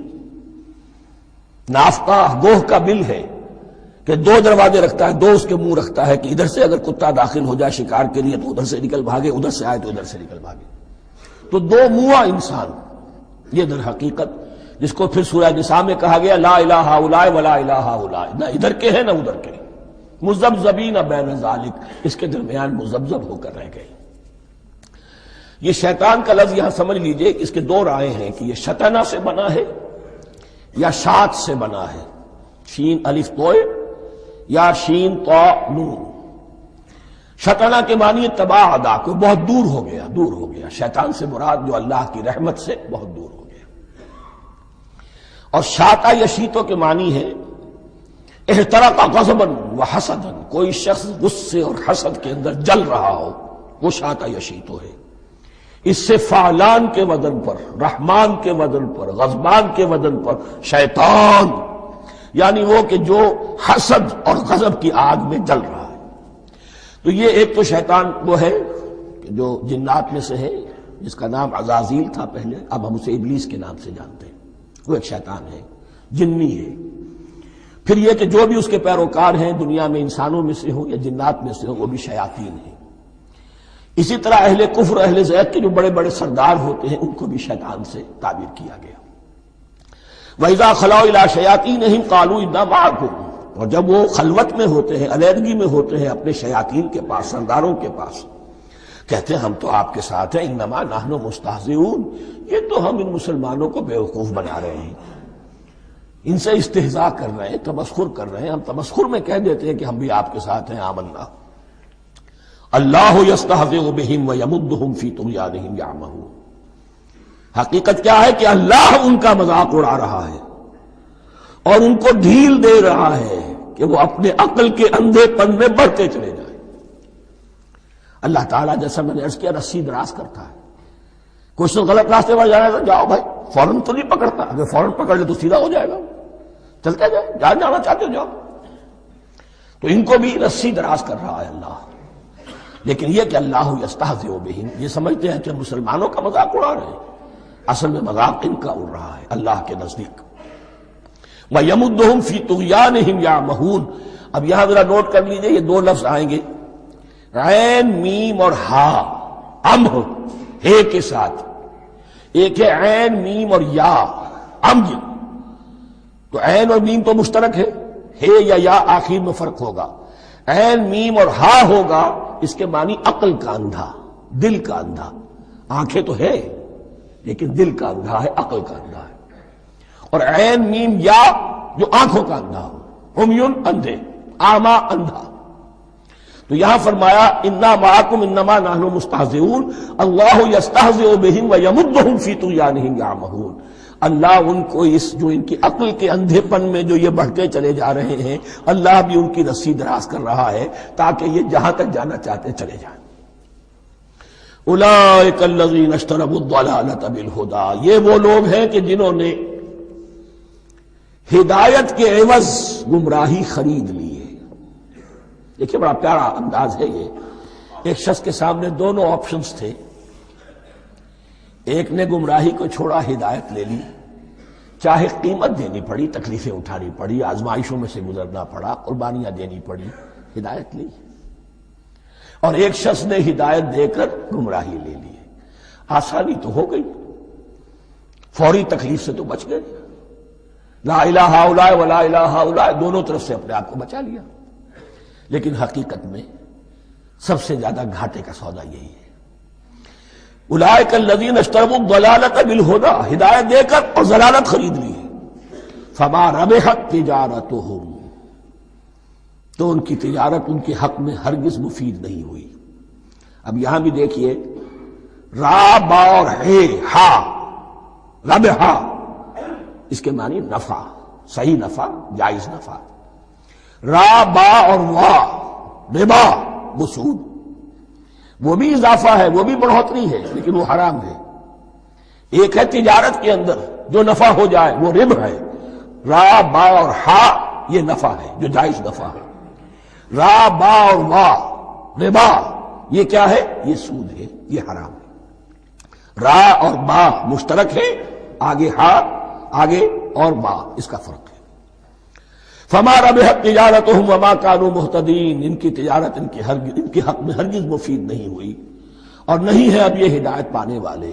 Speaker 2: نافقہ گوہ کا بل ہے کہ دو دروازے رکھتا ہے، دو اس کے منہ رکھتا ہے کہ ادھر سے اگر کتا داخل ہو جائے شکار کے لیے تو ادھر سے نکل بھاگے، ادھر سے آئے تو ادھر سے نکل بھاگے. تو دو منہ انسان، یہ در حقیقت جس کو پھر سورہ نساء میں کہا گیا لا الہ ہؤلاء ولا الہ ہؤلاء، نہ ادھر کے ہیں نہ ادھر کے، مذبذبین بین ذالک، اس کے درمیان مذبذب ہو کر رہ گئے. یہ شیطان کا لفظ یہاں سمجھ لیجئے، اس کے دو رائے ہیں کہ یہ شطنہ سے بنا ہے یا شات سے بنا ہے، شین الف توئے یا شین طا نون. شطنہ کے معنی تباعدا، کو بہت دور ہو گیا. شیطان سے مراد جو اللہ کی رحمت سے بہت دور ہو گیا. اور شاتا یشیتو کے معنی ہے احترق غضبا وحسدا، کوئی شخص غصے اور حسد کے اندر جل رہا ہو، وہ شاتا یشیتو ہے. اس سے فعلان کے وزن پر، رحمان کے وزن پر، غضبان کے وزن پر شیطان، یعنی وہ کہ جو حسد اور غضب کی آگ میں جل رہا ہے. تو یہ ایک تو شیطان وہ ہے کہ جو جنات میں سے ہے، جس کا نام عزازیل تھا پہلے، اب ہم اسے ابلیس کے نام سے جانتے ہیں. وہ ایک شیطان ہے، جنی ہے. پھر یہ کہ جو بھی اس کے پیروکار ہیں دنیا میں انسانوں میں سے ہوں یا جنات میں سے ہوں، وہ بھی شیاطین ہیں. اسی طرح اہل کفر، اہل زیغ کے جو بڑے بڑے سردار ہوتے ہیں ان کو بھی شیطان سے تعبیر کیا گیا. وَإِذَا خَلَوْا إِلَىٰ شَيَاطِينِهِمْ قَالُوا إِنَّا مَعَكُمْ، اور جب وہ خلوت میں ہوتے ہیں، علیحدگی میں ہوتے ہیں اپنے شیاطین کے پاس، سرداروں کے پاس، کہتے ہیں ہم تو آپ کے ساتھ ہیں. انما نحن مستہزئون، یہ تو ہم ان مسلمانوں کو بیوقوف بنا رہے ہیں، ان سے استہزاء کر رہے ہیں، تمسخر کر رہے ہیں. ہم تمسخر میں کہہ دیتے ہیں کہ ہم بھی آپ کے ساتھ ہیں، آمنا. اللہ یستہزئ بہم ویمدہم فی طغیانہم یعمہون. حقیقت کیا ہے کہ اللہ ان کا مذاق اڑا رہا ہے اور ان کو ڈھیل دے رہا ہے کہ وہ اپنے عقل کے اندھے پن میں بڑھتے چلے جائیں. اللہ تعالیٰ جیسا میں نے عرض کیا رسی دراز کرتا ہے. کچھ تو غلط راستے پر جانا ہے تو جاؤ بھائی، فوراً تو نہیں پکڑتا، اگر فوراً پکڑ لے تو سیدھا ہو جائے گا. چلتے جائیں، جہاں جانا چاہتے ہو جاؤ. تو ان کو بھی رسی دراز کر رہا ہے اللہ. لیکن یہ کہ اللہ یستہزئ بہم، یہ سمجھتے ہیں کہ مسلمانوں کا مذاق اڑا رہے ہیں، اصل میں مذاق ان کا اڑ رہا ہے اللہ کے نزدیک. وَيَمُدُّهُمْ فِي طُغْيَانِهِمْ يَعْمَهُونَ. اب یہاں ذرا نوٹ کر لیجئے، یہ دو لفظ آئیں گے، عین میم اور ہا، امہ ہے کے ساتھ. ایک ہے عین میم اور یا، امج. تو عین اور میم تو مشترک ہے یا آخر میں فرق ہوگا. عین میم اور ہا ہوگا، اس کے معنی عقل کا اندھا، دل کا اندھا. آنکھیں تو ہے لیکن دل کا اندھا ہے، عقل کا اندھا ہے. اور عین میم یا جو آنکھوں کا اندھا ہو، عمیون اندھے، اعمیٰ اندھا. تو یہاں فرمایا انا معکم انما نحن مستہزئون اللہ یستہزئ بہم ویمدہم فی طغیانہم یعمہون. اللہ ان کو اس جو ان کی عقل کے اندھے پن میں جو یہ بڑھتے چلے جا رہے ہیں، اللہ بھی ان کی رسی دراز کر رہا ہے تاکہ یہ جہاں تک جانا چاہتے چلے جائیں. اولئک الذین اشتروا الضلالۃ بالہدی، یہ وہ لوگ ہیں کہ جنہوں نے ہدایت کے عوض گمراہی خرید لی ہے. دیکھیے بڑا پیارا انداز ہے یہ. ایک شخص کے سامنے دونوں آپشنز تھے، ایک نے گمراہی کو چھوڑا، ہدایت لے لی. چاہے قیمت دینی پڑی، تکلیفیں اٹھانی پڑی، آزمائشوں میں سے گزرنا پڑا، قربانیاں دینی پڑی، ہدایت لی۔ اور ایک شخص نے ہدایت دے کر گمراہی لے لی، آسانی تو ہو گئی، فوری تکلیف سے تو بچ گئے، لا الہ الا ولا الہ الا، دونوں طرف سے اپنے آپ کو بچا لیا۔ لیکن حقیقت میں سب سے زیادہ گھاٹے کا سودا یہی ہے۔ اولئک الذین اشتروا الضلالۃ بالہدی، ہدایت دے کر اور ضلالت خرید لی، فما ربحت تجارتہم، تو ان کی تجارت ان کے حق میں ہرگز مفید نہیں ہوئی۔ اب یہاں بھی دیکھیے، را با اور ہے ہا، ربحا، اس کے معنی نفع، صحیح نفع، جائز نفع۔ را با اور وا، ربا، وہ سود، وہ بھی اضافہ ہے، وہ بھی بڑھوتری ہے، لیکن وہ حرام ہے۔ ایک ہے تجارت کے اندر جو نفع ہو جائے وہ ربح ہے، را با اور ہا یہ نفع ہے جو جائز نفع ہے۔ را با اور وا، ربا، یہ کیا ہے؟ یہ سود ہے، یہ حرام ہے۔ را اور با مشترک ہے، آگے ہا، آگے اور با، اس کا فرق ہے۔ فما ربحت تجارتہم وما کانوا مہتدین، ان کی تجارت ان کے حق میں ہرگز مفید نہیں ہوئی اور نہیں ہے اب یہ ہدایت پانے والے۔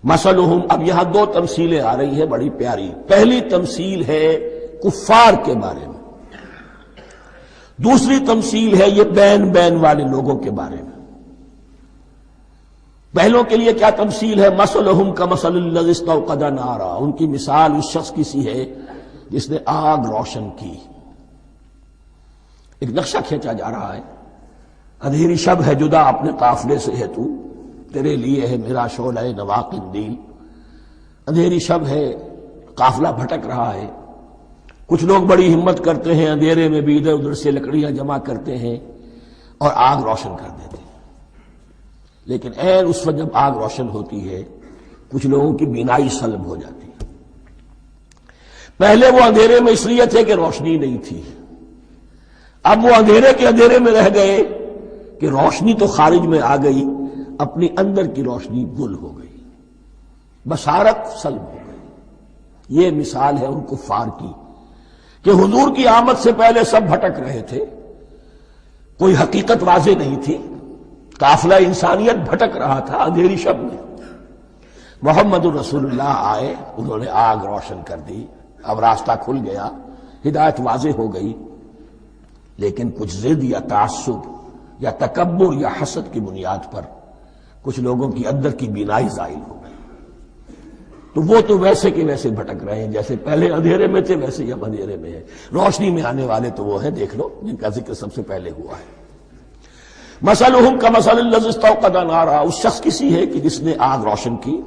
Speaker 2: مثلہم، اب یہاں دو تمثیلیں آ رہی ہیں بڑی پیاری۔ پہلی تمثیل ہے کفار کے بارے میں، دوسری تمثیل ہے یہ بین والے لوگوں کے بارے میں۔ پہلوں کے لیے کیا تمثیل ہے؟ مثلہم کمثل الذی استوقد نارا، ان کی مثال اس شخص کی سی ہے جس نے آگ روشن کی۔ ایک نقشہ کھینچا جا رہا ہے، اندھیری شب ہے جدا اپنے قافلے سے ہے تو، تیرے لیے ہے میرا شعلہ نوا قندیل۔ اندھیری شب ہے، قافلہ بھٹک رہا ہے، کچھ لوگ بڑی ہمت کرتے ہیں، اندھیرے میں بھی ادھر ادھر سے لکڑیاں جمع کرتے ہیں اور آگ روشن کر دیتے ہیں۔ لیکن عین اس وقت جب آگ روشن ہوتی ہے کچھ لوگوں کی بینائی سلب ہو جاتی ہے۔ پہلے وہ اندھیرے میں اس لیے تھے کہ روشنی نہیں تھی، اب وہ اندھیرے کے اندھیرے میں رہ گئے کہ روشنی تو خارج میں آ گئی، اپنی اندر کی روشنی گل ہو گئی، بصارت سلب ہو گئی۔ یہ مثال ہے ان کفار کی کہ حضور کی آمد سے پہلے سب بھٹک رہے تھے، کوئی حقیقت واضح نہیں تھی، قافلہ انسانیت بھٹک رہا تھا اندھیری شب میں۔ محمد الرسول اللہ آئے، انہوں نے آگ روشن کر دی، اب راستہ کھل گیا، ہدایت واضح ہو گئی۔ لیکن کچھ ضد یا تعصب یا تکبر یا حسد کی بنیاد پر کچھ لوگوں کی اندر کی بینائی زائل ہو گئی، تو وہ تو ویسے کے ویسے بھٹک رہے ہیں، جیسے پہلے اندھیرے میں تھے ویسے ہی اب اندھیرے میں ہے۔ روشنی میں آنے والے تو وہ ہیں، دیکھ لو جن کا ذکر سب سے پہلے ہوا ہے۔ مثلہم کمثل الذی استوقد نارا، اس شخص کی سی ہے کہ جس نے آگ روشن کی۔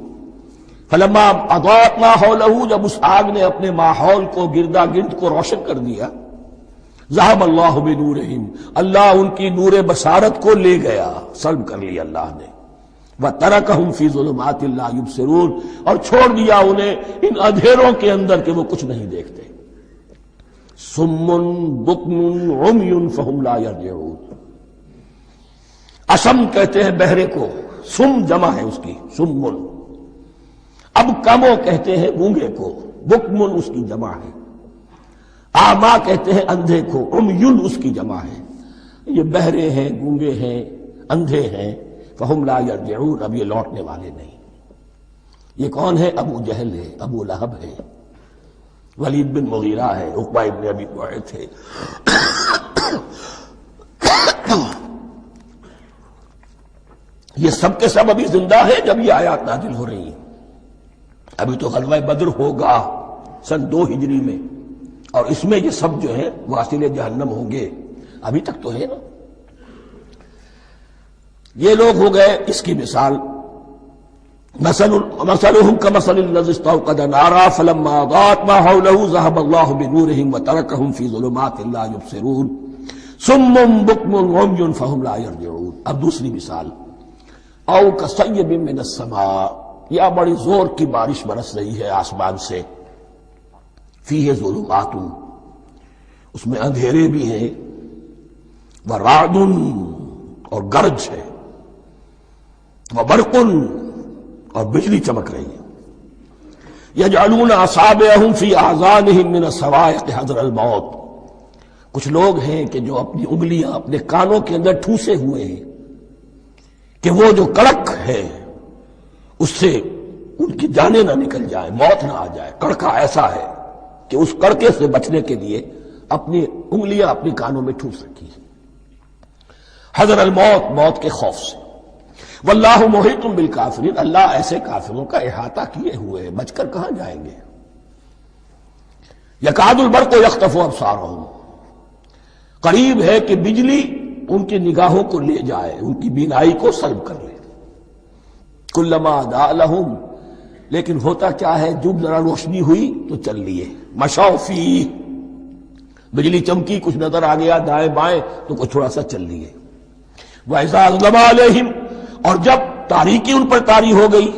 Speaker 2: فلما اضاءت ما حولہ، جب اس آگ نے اپنے ماحول کو، گردا گرد کو روشن کر دیا، ذہب اللہ بنورہم، اللہ ان کی نور بصارت کو لے گیا، سلب کر لیا اللہ نے۔ وترکہم فی ظلمات لا یبصرون، اور چھوڑ دیا انہیں ان اندھیروں کے اندر کہ وہ کچھ نہیں دیکھتے۔ صم بکم عمی فہم لا یرجعون، اسم کہتے ہیں بہرے کو، سم جمع ہے اس کی، سمن۔ اب کمو کہتے ہیں گونگے کو، بکمن اس کی جمع ہے۔ آما کہتے ہیں اندھے کو، عمیون اس کی جمع ہے۔ یہ بہرے ہیں، گونگے ہیں، اندھے ہیں، فہم لا یرجعون، اب یہ لوٹنے والے نہیں۔ یہ کون ہے؟ ابو جہل ہے، ابو لہب ہے، ولید بن مغیرہ ہے، عقبہ ابن ابی معیط ہے۔ یہ سب کے سب ابھی زندہ ہے جب یہ آیات نازل ہو رہی ہیں۔ ابھی تو غزوہ بدر ہوگا سن 2 ہجری میں، اور اس میں یہ سب جو ہیں واصل جہنم ہوں گے، ابھی تک تو ہے نا۔ یہ لوگ ہو گئے اس کی مثال۔ مثلہم کمثل الذی استوقد نارا فلما اضاءت ما حولہ ذہب اللہ بنورہم وترکہم فی ظلمات لا یبصرون صم بکم عمی فہم لا یرجعون۔ اب دوسری مثال، او کصیب من السماء، یا بڑی زور کی بارش برس رہی ہے آسمان سے، فیہ ظلمات، اس میں اندھیرے بھی ہیں، ورعد، اور گرج ہے، وبرق، اور بجلی چمک رہی ہے۔ یجعلون اصابعهم فی اذانهم من الصواعق حذر الموت، کچھ لوگ ہیں کہ جو اپنی انگلیاں اپنے کانوں کے اندر ٹھوسے ہوئے ہیں کہ وہ جو کڑک ہے اس سے ان کی جانیں نہ نکل جائیں، موت نہ آ جائے۔ کڑکا ایسا ہے کہ اس کڑکے سے بچنے کے لیے اپنی انگلیاں اپنی کانوں میں ٹھوس رکھی ہیں، حذر الموت، موت کے خوف سے۔ واللہ محیط بالکافرین، اللہ ایسے کافروں کا احاطہ کیے ہوئے ہیں، بچ کر کہاں جائیں گے۔ یکاد البرق یخطف ابصارہم، قریب ہے کہ بجلی ان کی نگاہوں کو لے جائے، ان کی بینائی کو سلب کر لے۔ کلما اضاء لہم، لیکن ہوتا کیا ہے، جب ذرا روشنی ہوئی تو چل لیے۔ مشوا فیہ، بجلی چمکی، کچھ نظر آ گیا دائیں بائیں تو کچھ تھوڑا سا چل لیے۔ وَإِذَا أَظْلَمَ عَلَيْهِمْ، اور جب تاریکی ان پر طاری ہو گئی،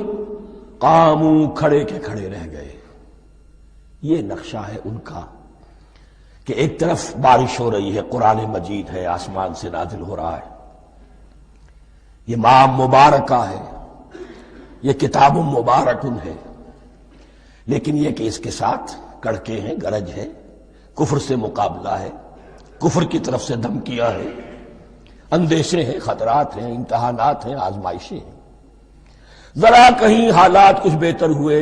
Speaker 2: قاموا، کھڑے کے کھڑے رہ گئے۔ یہ نقشہ ہے ان کا کہ ایک طرف بارش ہو رہی ہے، قرآن مجید ہے، آسمان سے نازل ہو رہا ہے، یہ ماہ مبارکہ ہے، یہ کتاب مبارکن ہے، لیکن یہ کہ اس کے ساتھ کڑکے ہیں، گرج ہے، کفر سے مقابلہ ہے، کفر کی طرف سے دھمکیاں ہیں، اندیشے ہیں، خطرات ہیں، امتحانات ہیں، آزمائشیں ہیں۔ ذرا کہیں حالات کچھ بہتر ہوئے،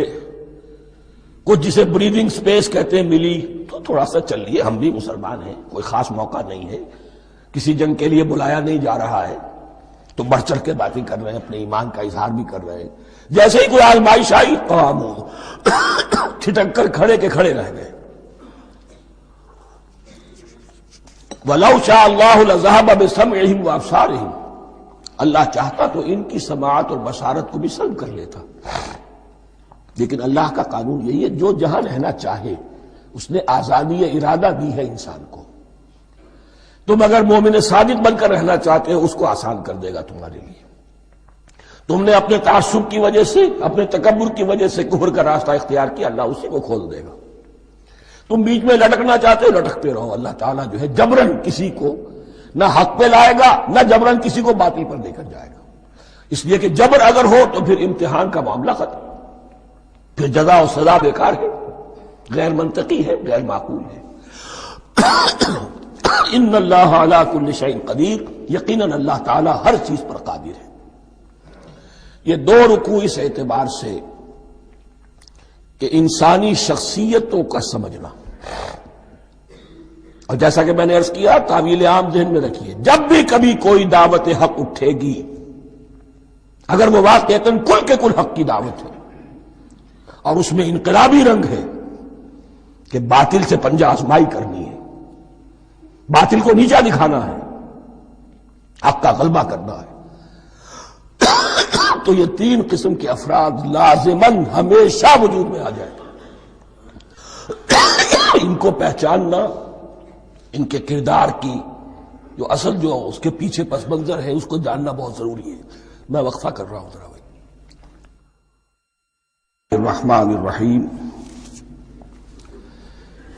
Speaker 2: کچھ جسے بریدنگ سپیس کہتے ہیں ملی تو تھوڑا سا چل لیے، ہم بھی مسلمان ہیں، کوئی خاص موقع نہیں ہے، کسی جنگ کے لیے بلایا نہیں جا رہا ہے تو بڑھ چڑھ کے باتیں کر رہے ہیں، اپنے ایمان کا اظہار بھی کر رہے ہیں۔ جیسے ہی کوئی آزمائش آئی، قاموا، ٹھٹک کر کھڑے کے کھڑے رہ گئے۔ وَلَوْ شَاءَ اللَّهُ لَذَهَبَ بِسَمْعِهِمْ وَأَبْصَارِهِمْ، اللہ چاہتا تو ان کی سماعت اور بصارت کو بھی سلب کر لیتا، لیکن اللہ کا قانون یہی ہے، جو جہاں رہنا چاہے اس نے آزادی ارادہ دی ہے انسان کو۔ تم اگر مومن صادق بن کر رہنا چاہتے ہو اس کو آسان کر دے گا تمہارے لیے۔ تم نے اپنے تعصب کی وجہ سے، اپنے تکبر کی وجہ سے کفر کا راستہ اختیار کیا، اللہ اسی کو کھول دے گا۔ تم بیچ میں لٹکنا چاہتے ہو، لٹکتے رہو، اللہ تعالیٰ جو ہے جبرن کسی کو نہ حق پہ لائے گا، نہ جبرن کسی کو باطل پر لے کر جائے گا، اس لیے کہ جبر اگر ہو تو پھر امتحان کا معاملہ ختم، پھر جزا و سزا بیکار ہے، غیر منطقی ہے، غیر معقول ہے۔ ان اللہ علی کل شیء قدیر، یقیناً اللہ تعالیٰ ہر چیز پر قادر ہے۔ یہ دو رکوع اس اعتبار سے کہ انسانی شخصیتوں کا سمجھنا، اور جیسا کہ میں نے عرض کیا، تعویل عام ذہن میں رکھیے، جب بھی کبھی کوئی دعوت حق اٹھے گی، اگر وہ واقعتاً کل کے کل حق کی دعوت ہے اور اس میں انقلابی رنگ ہے کہ باطل سے پنجہ آزمائی کرنی ہے، باطل کو نیچا دکھانا ہے، حق کا غلبہ کرنا ہے، تو یہ تین قسم کے افراد لازماً ہمیشہ وجود میں آ جائیں۔ ان کو پہچاننا، ان کے کردار کی جو اصل جو اس کے پیچھے پس منظر ہے اس کو جاننا بہت ضروری ہے۔ میں وقفہ کر رہا ہوں ذرا۔ الرحمن الرحیم،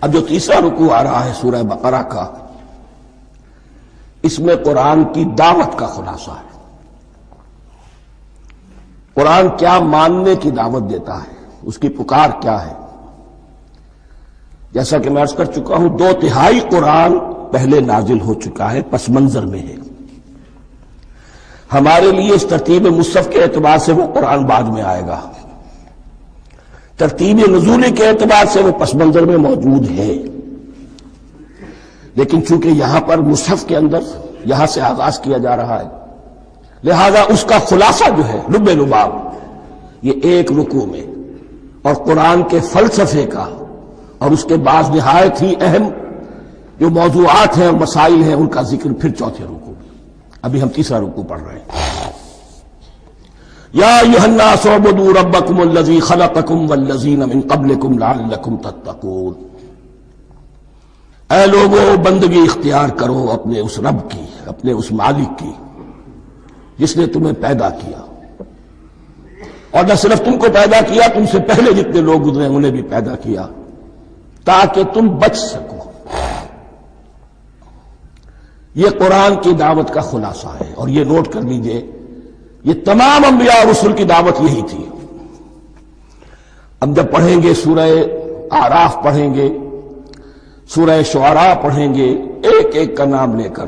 Speaker 2: اب جو تیسرا رکوع آ رہا ہے سورہ بقرہ کا، اس میں قرآن کی دعوت کا خلاصہ ہے۔ قرآن کیا ماننے کی دعوت دیتا ہے، اس کی پکار کیا ہے۔ جیسا کہ میں عرض کر چکا ہوں، 2/3 قرآن پہلے نازل ہو چکا ہے، پس منظر میں ہے۔ ہمارے لیے اس ترتیب مصحف کے اعتبار سے وہ قرآن بعد میں آئے گا، ترتیب نزول کے اعتبار سے وہ پس منظر میں موجود ہے، لیکن چونکہ یہاں پر مصحف کے اندر یہاں سے آغاز کیا جا رہا ہے، لہذا اس کا خلاصہ جو ہے لب لباب یہ ایک رکوع میں، اور قرآن کے فلسفے کا اور اس کے بعض نہایت ہی اہم جو موضوعات ہیں اور مسائل ہیں ان کا ذکر پھر چوتھے رکوع میں۔ ابھی ہم تیسرا رکوع پڑھ رہے ہیں۔ یا ایھا الناس اعبدوا ربکم الذی خلقکم والذین من قبلکم لعلکم تتقون، اے لوگو بندگی اختیار کرو اپنے اس رب کی، اپنے اس مالک کی جس نے تمہیں پیدا کیا، اور نہ صرف تم کو پیدا کیا، تم سے پہلے جتنے لوگ گزرے انہیں بھی پیدا کیا تاکہ تم بچ سکو۔ یہ قرآن کی دعوت کا خلاصہ ہے، اور یہ نوٹ کر لیجئے، یہ تمام انبیاء اور رسل کی دعوت یہی تھی۔ اب جب پڑھیں گے سورہ اعراف پڑھیں گے، سورہ شعراء پڑھیں گے، ایک ایک کا نام لے کر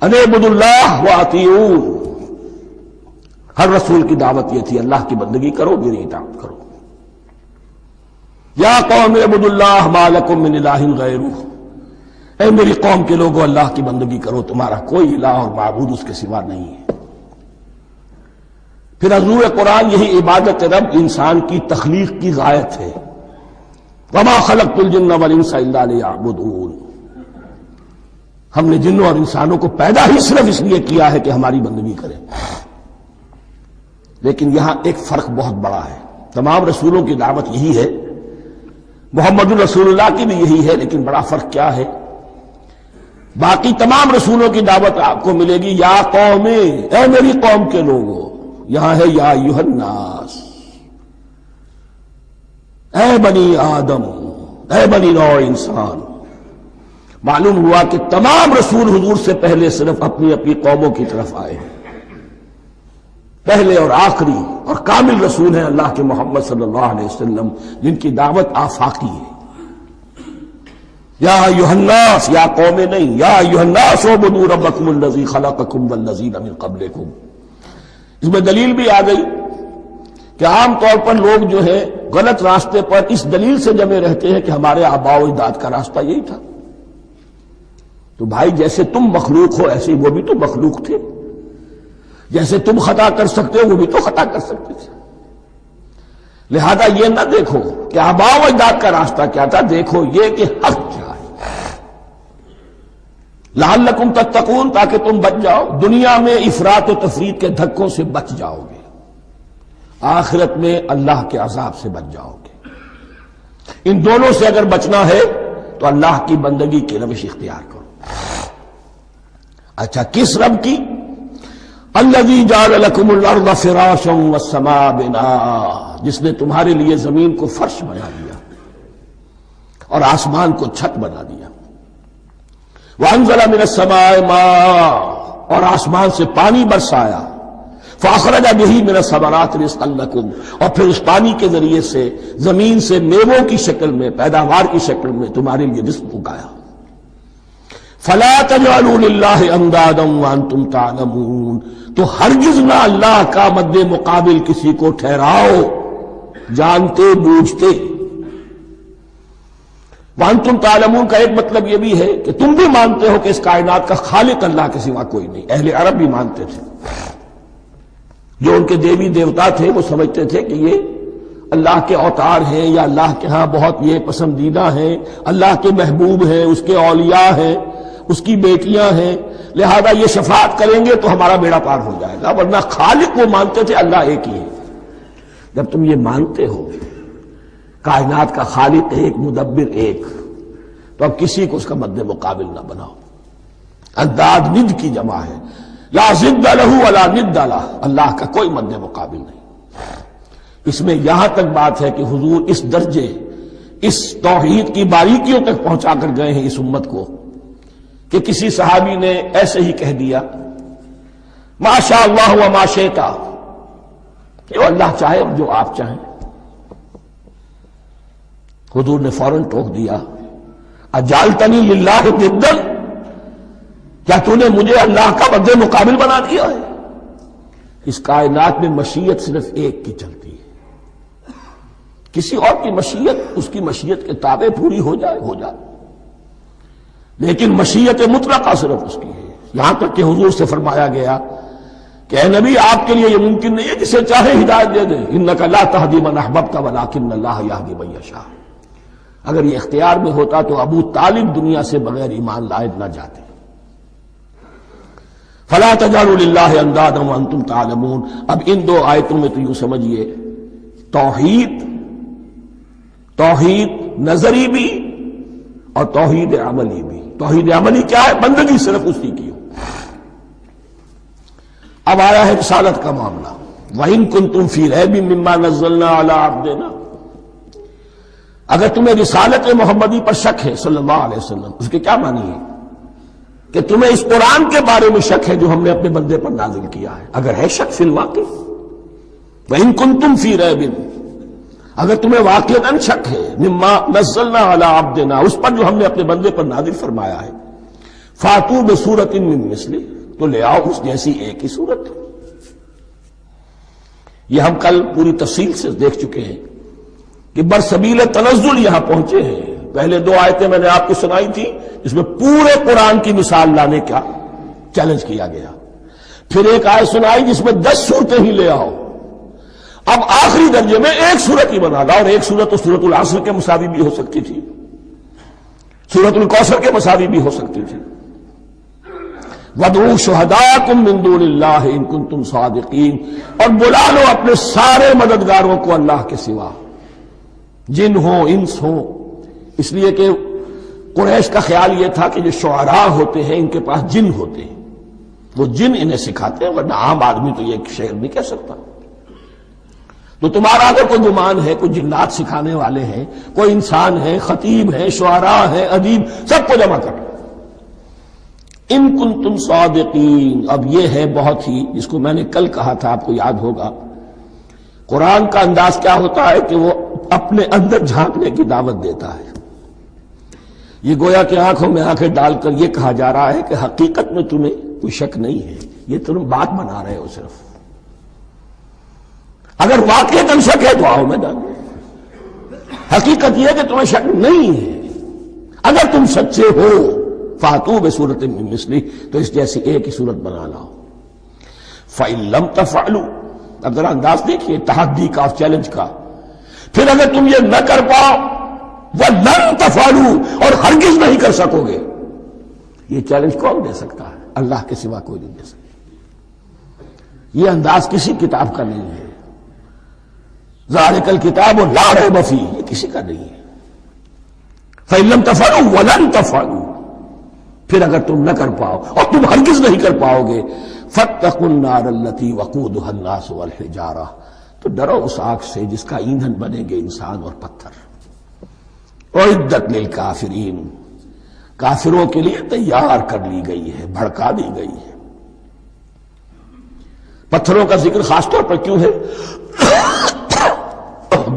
Speaker 2: ان اعبدوا اللہ واطیعون، ہر رسول کی دعوت یہ تھی اللہ کی بندگی کرو، میری اطاعت کرو۔ یا قوم اعبدوا اللہ ما لکم من الہ غیرہ، اے میری قوم کے لوگوں اللہ کی بندگی کرو، تمہارا کوئی الہ اور معبود اس کے سوا نہیں ہے۔ پھر حضور قرآن یہی عبادت رب انسان کی تخلیق کی غایت ہے، وما خلقت الجن والانس الا لیعبدون، ہم نے جنوں اور انسانوں کو پیدا ہی صرف اس لیے کیا ہے کہ ہماری بندگی کریں۔ لیکن یہاں ایک فرق بہت بڑا ہے، تمام رسولوں کی دعوت یہی ہے، محمد الرسول اللہ کی بھی یہی ہے، لیکن بڑا فرق کیا ہے؟ باقی تمام رسولوں کی دعوت آپ کو ملے گی یا قوم، اے میری قوم کے لوگوں، یہاں ہے یا ایھا الناس، اے بنی آدم، اے بنی نوع انسان۔ معلوم ہوا کہ تمام رسول حضور سے پہلے صرف اپنی اپنی قوموں کی طرف آئے ہیں، پہلے اور آخری اور کامل رسول ہیں اللہ کے محمد صلی اللہ علیہ وسلم، جن کی دعوت آفاقی ہے۔ یا ایھا الناس، یا قوم نہیں، یا ایھا الناس اعبدوا ربکم الذی خلقکم والذین من قبلکم۔ اس میں دلیل بھی آ گئی کہ عام طور پر لوگ جو ہے غلط راستے پر اس دلیل سے جمے رہتے ہیں کہ ہمارے آباء و اجداد کا راستہ یہی تھا۔ تو بھائی جیسے تم مخلوق ہو ایسے وہ بھی تو مخلوق تھے، جیسے تم خطا کر سکتے ہو وہ بھی تو خطا کر سکتے تھے۔ لہذا یہ نہ دیکھو کہ آباء و اجداد کا راستہ کیا تھا، دیکھو یہ کہ حق کیا ہے، لعلکم تتقون، تاکہ تم بچ جاؤ، دنیا میں افراط و تفریط کے دھکوں سے بچ جاؤ گے، آخرت میں اللہ کے عذاب سے بچ جاؤ گے۔ ان دونوں سے اگر بچنا ہے تو اللہ کی بندگی کی روش اختیار کرو۔ اچھا کس رب کی؟ الذی جعل لکم الارض فراشا والسماء بناء، جس نے تمہارے لیے زمین کو فرش بنا دیا اور آسمان کو چھت بنا دیا۔ وانزل من السماء ماء، اور آسمان سے پانی برسایا۔ فاخرج به من الثمرات رزقا لکم، اور پھر اس پانی کے ذریعے سے زمین سے میووں کی شکل میں، پیداوار کی شکل میں تمہارے لیے رزق اگایا۔ فلا تجعلوا للہ اندادا وانتم تعلمون، تو ہرگز نہ اللہ کا مد مقابل کسی کو ٹھہراؤ جانتے بوجھتے۔ وانتم تعلمون کا ایک مطلب یہ بھی ہے کہ تم بھی مانتے ہو کہ اس کائنات کا خالق اللہ کے سوا کوئی نہیں۔ اہل عرب بھی مانتے تھے، جو ان کے دیوی دیوتا تھے وہ سمجھتے تھے کہ یہ اللہ کے اوتار ہیں یا اللہ کے ہاں بہت یہ پسندیدہ ہیں، اللہ کے محبوب ہیں، اس کے اولیاء ہیں، اس کی بیٹیاں ہیں، لہذا یہ شفاعت کریں گے تو ہمارا بیڑا پار ہو جائے گا، ورنہ خالق وہ مانتے تھے اللہ ایک ہی ہے۔ جب تم یہ مانتے ہو کائنات کا خالق ایک، مدبر ایک، تو اب کسی کو اس کا مد مقابل نہ بناؤ۔ انداد ند کی جمع ہے، لا ضد لہ ولا ند لہ، اللہ کا کوئی مد مقابل نہیں۔ اس میں یہاں تک بات ہے کہ حضور اس درجے، اس توحید کی باریکیوں تک پہنچا کر گئے ہیں اس امت کو کہ کسی صحابی نے ایسے ہی کہہ دیا ما شاء اللہ و ما شئت، کہ اللہ چاہے جو آپ چاہیں۔ حضور نے فوراً ٹوک دیا اجعلتنی للہ ندا، کیا تو نے مجھے اللہ کا مد مقابل بنا دیا ہے؟ اس کائنات میں مشیت صرف ایک کی چلتی ہے، کسی اور کی مشیت اس کی مشیت کے تابع پوری ہو جائے ہو جائے، لیکن مشیت مطلقہ صرف اس کی ہے۔ یہاں تک کہ حضور سے فرمایا گیا کہ اے نبی آپ کے لیے یہ ممکن نہیں ہے جسے چاہے ہدایت دے دیں، انک لا تہدی من احببت ولکن اللہ یہدی من یشاء۔ اگر یہ اختیار میں ہوتا تو ابو طالب دنیا سے بغیر ایمان لائے نہ جاتے۔ فلا تجعلوا للہ اندادا وانتم تعلمون۔ اب ان دو آیتوں میں تو یوں سمجھیے توحید نظری بھی اور توحید عملی بھی۔ توحید عملی کیا ہے؟ بندگی صرف اسی کی ہو۔ اب آیا ہے رسالت کا معاملہ، وَإِن كُنتُمْ فِي رَيْبٍ مِّمَّا نَزَّلْنَا عَلَىٰ عَبْدِنَا، اگر تمہیں رسالت محمدی پر شک ہے صلی اللہ علیہ وسلم، اس کے کیا معنی ہے؟ کہ تمہیں اس قرآن کے بارے میں شک ہے جو ہم نے اپنے بندے پر نازل کیا ہے۔ اگر ہے شک فی الواقع، وَإِن كُنتُمْ فِي رَيْبٍ، اگر تمہیں واقعتاً شک ہے مما نزلنا علی عبدنا، اس پر جو ہم نے اپنے بندے پر نازل فرمایا ہے، فاتو بسورۃ من مثلہ، تو لے آؤ اس جیسی ایک ہی صورت۔ یہ ہم کل پوری تفصیل سے دیکھ چکے ہیں کہ برسبیل تنزل یہاں پہنچے ہیں۔ پہلے 2 آیتیں میں نے آپ کو سنائی تھی جس میں پورے قرآن کی مثال لانے کا چیلنج کیا گیا، پھر ایک آیت سنائی جس میں 10 صورتیں ہی لے آؤ، اب آخری درجے میں ایک صورت ہی بنا لا، اور ایک صورت تو سورۃ العصر کے مساوی بھی ہو سکتی تھی، سورۃ الکوثر کے مساوی بھی ہو سکتی تھی۔ وَادْعُوا شُهَدَاءَكُم مِّن دُونِ اللَّهِ إِن كُنتُمْ صَادِقِينَ، اور بلا لو اپنے سارے مددگاروں کو اللہ کے سوا، جن ہوں انس ہوں، اس لیے کہ قریش کا خیال یہ تھا کہ جو شعراء ہوتے ہیں ان کے پاس جن ہوتے ہیں، وہ جن انہیں سکھاتے ہیں، ورنہ عام آدمی تو یہ شعر نہیں کہہ سکتا۔ تو تمہارا اگر کوئی گمان ہے کوئی جنات سکھانے والے ہیں، کوئی انسان ہے، خطیب ہے، شعراء ہے، ادیب، سب کو جمع کرو۔ ان کنتم صادقین، اب یہ ہے بہت ہی، جس کو میں نے کل کہا تھا آپ کو یاد ہوگا، قرآن کا انداز کیا ہوتا ہے کہ وہ اپنے اندر جھانکنے کی دعوت دیتا ہے۔ یہ گویا کہ آنکھوں میں آنکھیں ڈال کر یہ کہا جا رہا ہے کہ حقیقت میں تمہیں کوئی شک نہیں ہے، یہ تم بات بنا رہے ہو صرف، اگر واقعتاً شک ہے تو آؤ میدان میں، حقیقت یہ ہے کہ تمہیں شک نہیں ہے، اگر تم سچے ہو فاتو بسورۃ من مثلہ، تو اس جیسی ایک ہی صورت بنا لاؤ۔ فإن لم تفعلوا، اب ذرا انداز دیکھیے تحدی کا، چیلنج کا، پھر اگر تم یہ نہ کر پاؤ وَلَن تَفْعَلُوا، اور ہرگز نہیں کر سکو گے، یہ چیلنج کون دے سکتا ہے؟ اللہ کے سوا کوئی نہیں دے سکتا۔ یہ انداز کسی کتاب کا نہیں ہے، ذَلِكَ الْكِتَابُ لَا رَيْبَ فِيهِ، یہ کسی کا نہیں ہے۔ فَإِن لَمْ تَفْعَلُوا وَلَن تَفْعَلُوا، پھر اگر تم نہ کر پاؤ اور تم ہرگز نہیں کر پاؤ گے، فَاتَّقُوا النَّارَ الَّتِي وَقُودُهَا النَّاسُ وَالْحِجَارَةُ، تو ڈرو اس آگ سے جس کا ایندھن بنیں گے انسان اور پتھر۔ اعدت للکافرین، کافروں کے لیے تیار کر لی گئی ہے، بھڑکا دی گئی ہے۔ پتھروں کا ذکر خاص طور پر کیوں ہے؟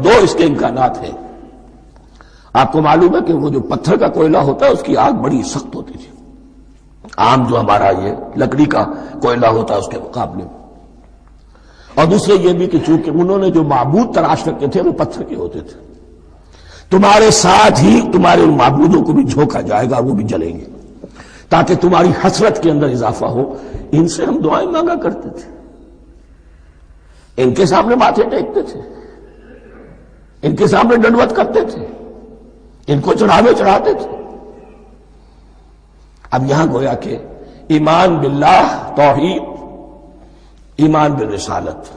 Speaker 2: 2 اس کے امکانات ہیں۔ آپ کو معلوم ہے کہ وہ جو پتھر کا کوئلہ ہوتا ہے اس کی آگ بڑی سخت ہوتی تھی، عام جو ہمارا یہ لکڑی کا کوئلہ ہوتا ہے اس کے مقابلے میں، اور دوسرے یہ بھی کہ چونکہ انہوں نے جو معبود تراش رکھے تھے وہ پتھر کے ہوتے تھے، تمہارے ساتھ ہی تمہارے ان معبودوں کو بھی جھونکا جائے گا، وہ بھی جلیں گے، تاکہ تمہاری حسرت کے اندر اضافہ ہو۔ ان سے ہم دعائیں مانگا کرتے تھے، ان کے سامنے ماتھے ٹیکتے تھے، ان کے سامنے ڈنڈوت کرتے تھے، ان کو چڑھاوے چڑھاتے تھے۔ اب یہاں گویا کہ ایمان باللہ، توحید، ایمان بالرسالت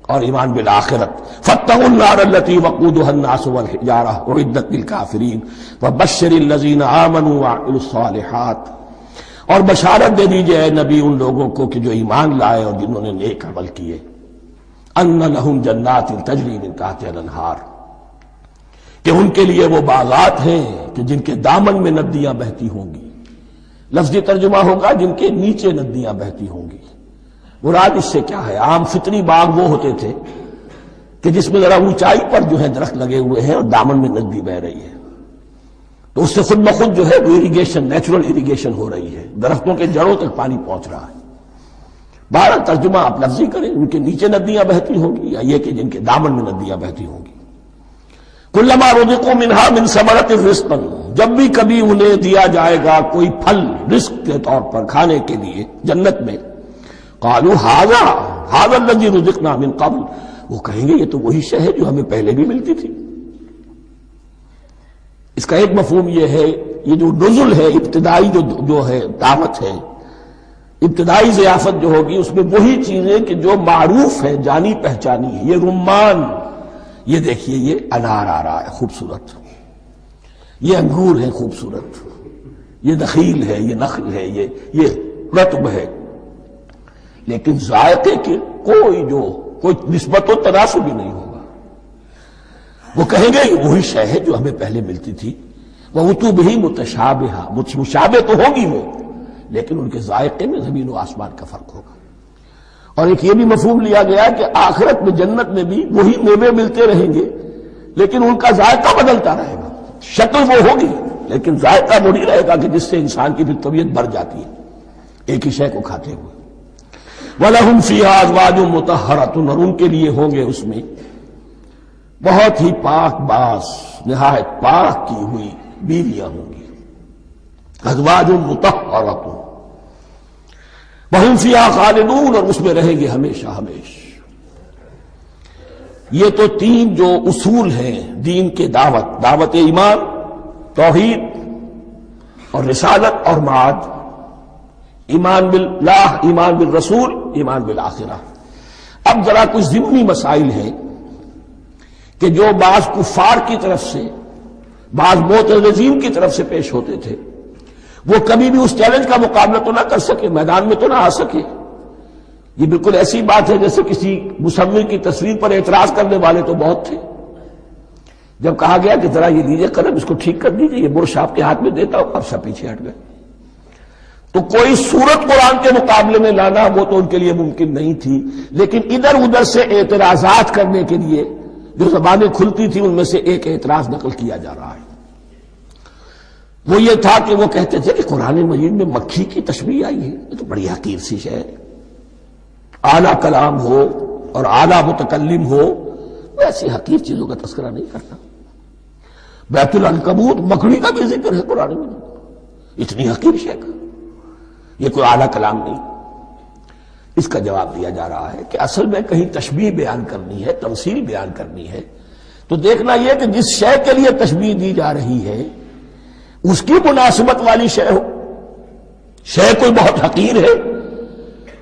Speaker 2: اور ایمان بالآخرت، فاتقوا النار التي وقودها الناس والحجارة اعدت للكافرين وبشر الذين آمنوا وعملوا الصالحات، اور بشارت دے دیجئے اے نبی ان لوگوں کو کہ جو ایمان لائے اور جنہوں نے نیک عمل کیے، ان لهم جنات تجری من تحتها الانہار، کہ ان کے لیے وہ باغات ہیں کہ جن کے دامن میں ندیاں بہتی ہوں گی، لفظی ترجمہ ہوگا جن کے نیچے ندیاں بہتی ہوں گی۔ مراد اس سے کیا ہے؟ عام فطری باغ وہ ہوتے تھے کہ جس میں ذرا اونچائی پر جو ہے درخت لگے ہوئے ہیں اور دامن میں ندی بہ رہی ہے، تو اس سے خود بخود جو ہے وہ اریگیشن، نیچرل اریگیشن ہو رہی ہے، درختوں کے جڑوں تک پانی پہنچ رہا ہے۔ بہرحال ترجمہ آپ لفظی کریں، ان کے نیچے ندیاں بہتی ہوں گی یا یہ کہ جن کے دامن میں ندیاں بہتی ہوں گی۔ کلما رزقوا منها من ثمرۃ رزقا، جب بھی کبھی انہیں دیا جائے گا کوئی پھل رزق کے طور پر کھانے کے لیے جنت میں، قالوا هذا الذي رزقنا من قبل، وہ کہیں گے یہ تو وہی شے ہے جو ہمیں پہلے بھی ملتی تھی۔ اس کا ایک مفہوم یہ ہے، یہ جو نزل ہے، ابتدائی جو ہے دعوت ہے، ابتدائی ضیافت جو ہوگی اس میں وہی چیزیں کہ جو معروف ہے، جانی پہچانی ہے۔ یہ رمان، یہ دیکھیے یہ انار آ رہا ہے خوبصورت، یہ انگور ہے خوبصورت، یہ نخیل ہے، یہ نخل ہے، یہ رطب ہے، لیکن ذائقے کے کوئی نسبت و تناسب بھی نہیں ہوگا۔ وہ کہیں گے یہ وہی شے ہے جو ہمیں پہلے ملتی تھی، وَأُتُوا بِهِ مُتَشَابِهًا، مشابہ تو ہوگی وہ، لیکن ان کے ذائقے میں زمین و آسمان کا فرق ہوگا۔ اور ایک یہ بھی مفہوم لیا گیا کہ آخرت میں جنت میں بھی وہی میوے ملتے رہیں گے لیکن ان کا ذائقہ بدلتا رہے گا. شکل وہ ہوگی لیکن ذائقہ وہ نہیں رہے گا کہ جس سے انسان کی پھر طبیعت بھر جاتی ہے ایک ہی شے کو کھاتے ہوئے. وَلَهُمْ فِيهَا أَزْوَاجٌ مُطَهَّرَةٌ، اور ان کے لیے ہوں گے اس میں بہت ہی پاک باز، نہایت پاک کی ہوئی بیویاں ہوں گی. أَزْوَاجٌ مُطَهَّرَةٌ وَهُمْ فِيهَا خَالِدُونَ، اور اس میں رہیں گے ہمیشہ ہمیشہ. یہ تو تین جو اصول ہیں دین کے دعوت ایمان، توحید اور رسالت اور معاد، ایمان باللہ، ایمان بالرسول، ایمان بالآخرہ. اب ذرا کچھ ضمنی مسائل ہیں کہ جو بعض کفار کی طرف سے، بعض معتزلین کی طرف سے پیش ہوتے تھے، وہ کبھی بھی اس چیلنج کا مقابلہ تو نہ کر سکے، میدان میں تو نہ آ سکے. یہ بالکل ایسی بات ہے جیسے کسی مصور کی تصویر پر اعتراض کرنے والے تو بہت تھے. جب کہا گیا کہ ذرا یہ دیجیے قلم، اس کو ٹھیک کر دیجیے، یہ برش آپ کے ہاتھ میں دیتا ہوں، اب سب پیچھے ہٹ گئے. تو کوئی صورت قرآن کے مقابلے میں لانا وہ تو ان کے لیے ممکن نہیں تھی، لیکن ادھر ادھر سے اعتراضات کرنے کے لیے جو زبانیں کھلتی تھی ان میں سے ایک اعتراض نقل کیا جا رہا ہے. وہ یہ تھا کہ وہ کہتے تھے کہ قرآن مجید میں مکھی کی تشبیہ آئی ہے، یہ تو بڑی حقیر سی شے ہے. اعلیٰ کلام ہو اور اعلیٰ متکلم ہو، ایسی حقیر چیزوں کا تذکرہ نہیں کرتا. بیت العنکبوت مکڑی کا بھی ذکر ہے قرآن میں، اتنی حقیر شے کا، یہ کوئی اعلیٰ کلام نہیں. اس کا جواب دیا جا رہا ہے کہ اصل میں کہیں تشبیہ بیان کرنی ہے، تمثیل بیان کرنی ہے، تو دیکھنا یہ کہ جس شے کے لیے تشبیہ دی جا رہی ہے اس کی مناسبت والی شے ہو. شے کوئی بہت حقیر ہے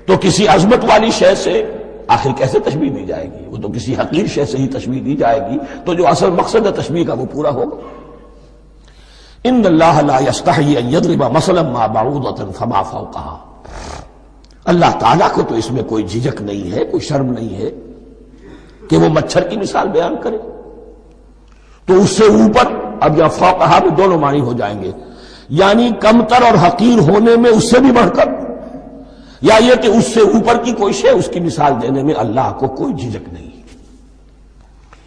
Speaker 2: تو کسی عظمت والی شے سے آخر کیسے تشبیہ دی جائے گی؟ وہ تو کسی حقیر شے سے ہی تشبیہ دی جائے گی تو جو اصل مقصد ہے تشبیہ کا وہ پورا ہوگا. ان اللہ لا یستحیی ان یضرب مثلا ما بعوضۃ فما فوقها، اللہ تعالیٰ کو تو اس میں کوئی جھجک نہیں ہے، کوئی شرم نہیں ہے کہ وہ مچھر کی مثال بیان کرے. تو اس سے اوپر، اب یا فوقہا میں دونوں معنی ہو جائیں گے، یعنی کمتر اور حقیر ہونے میں اس سے بھی بڑھ کر، یا یہ کہ اس سے اوپر کی کوئی شے اس کی مثال دینے میں اللہ کو کوئی جھجک نہیں.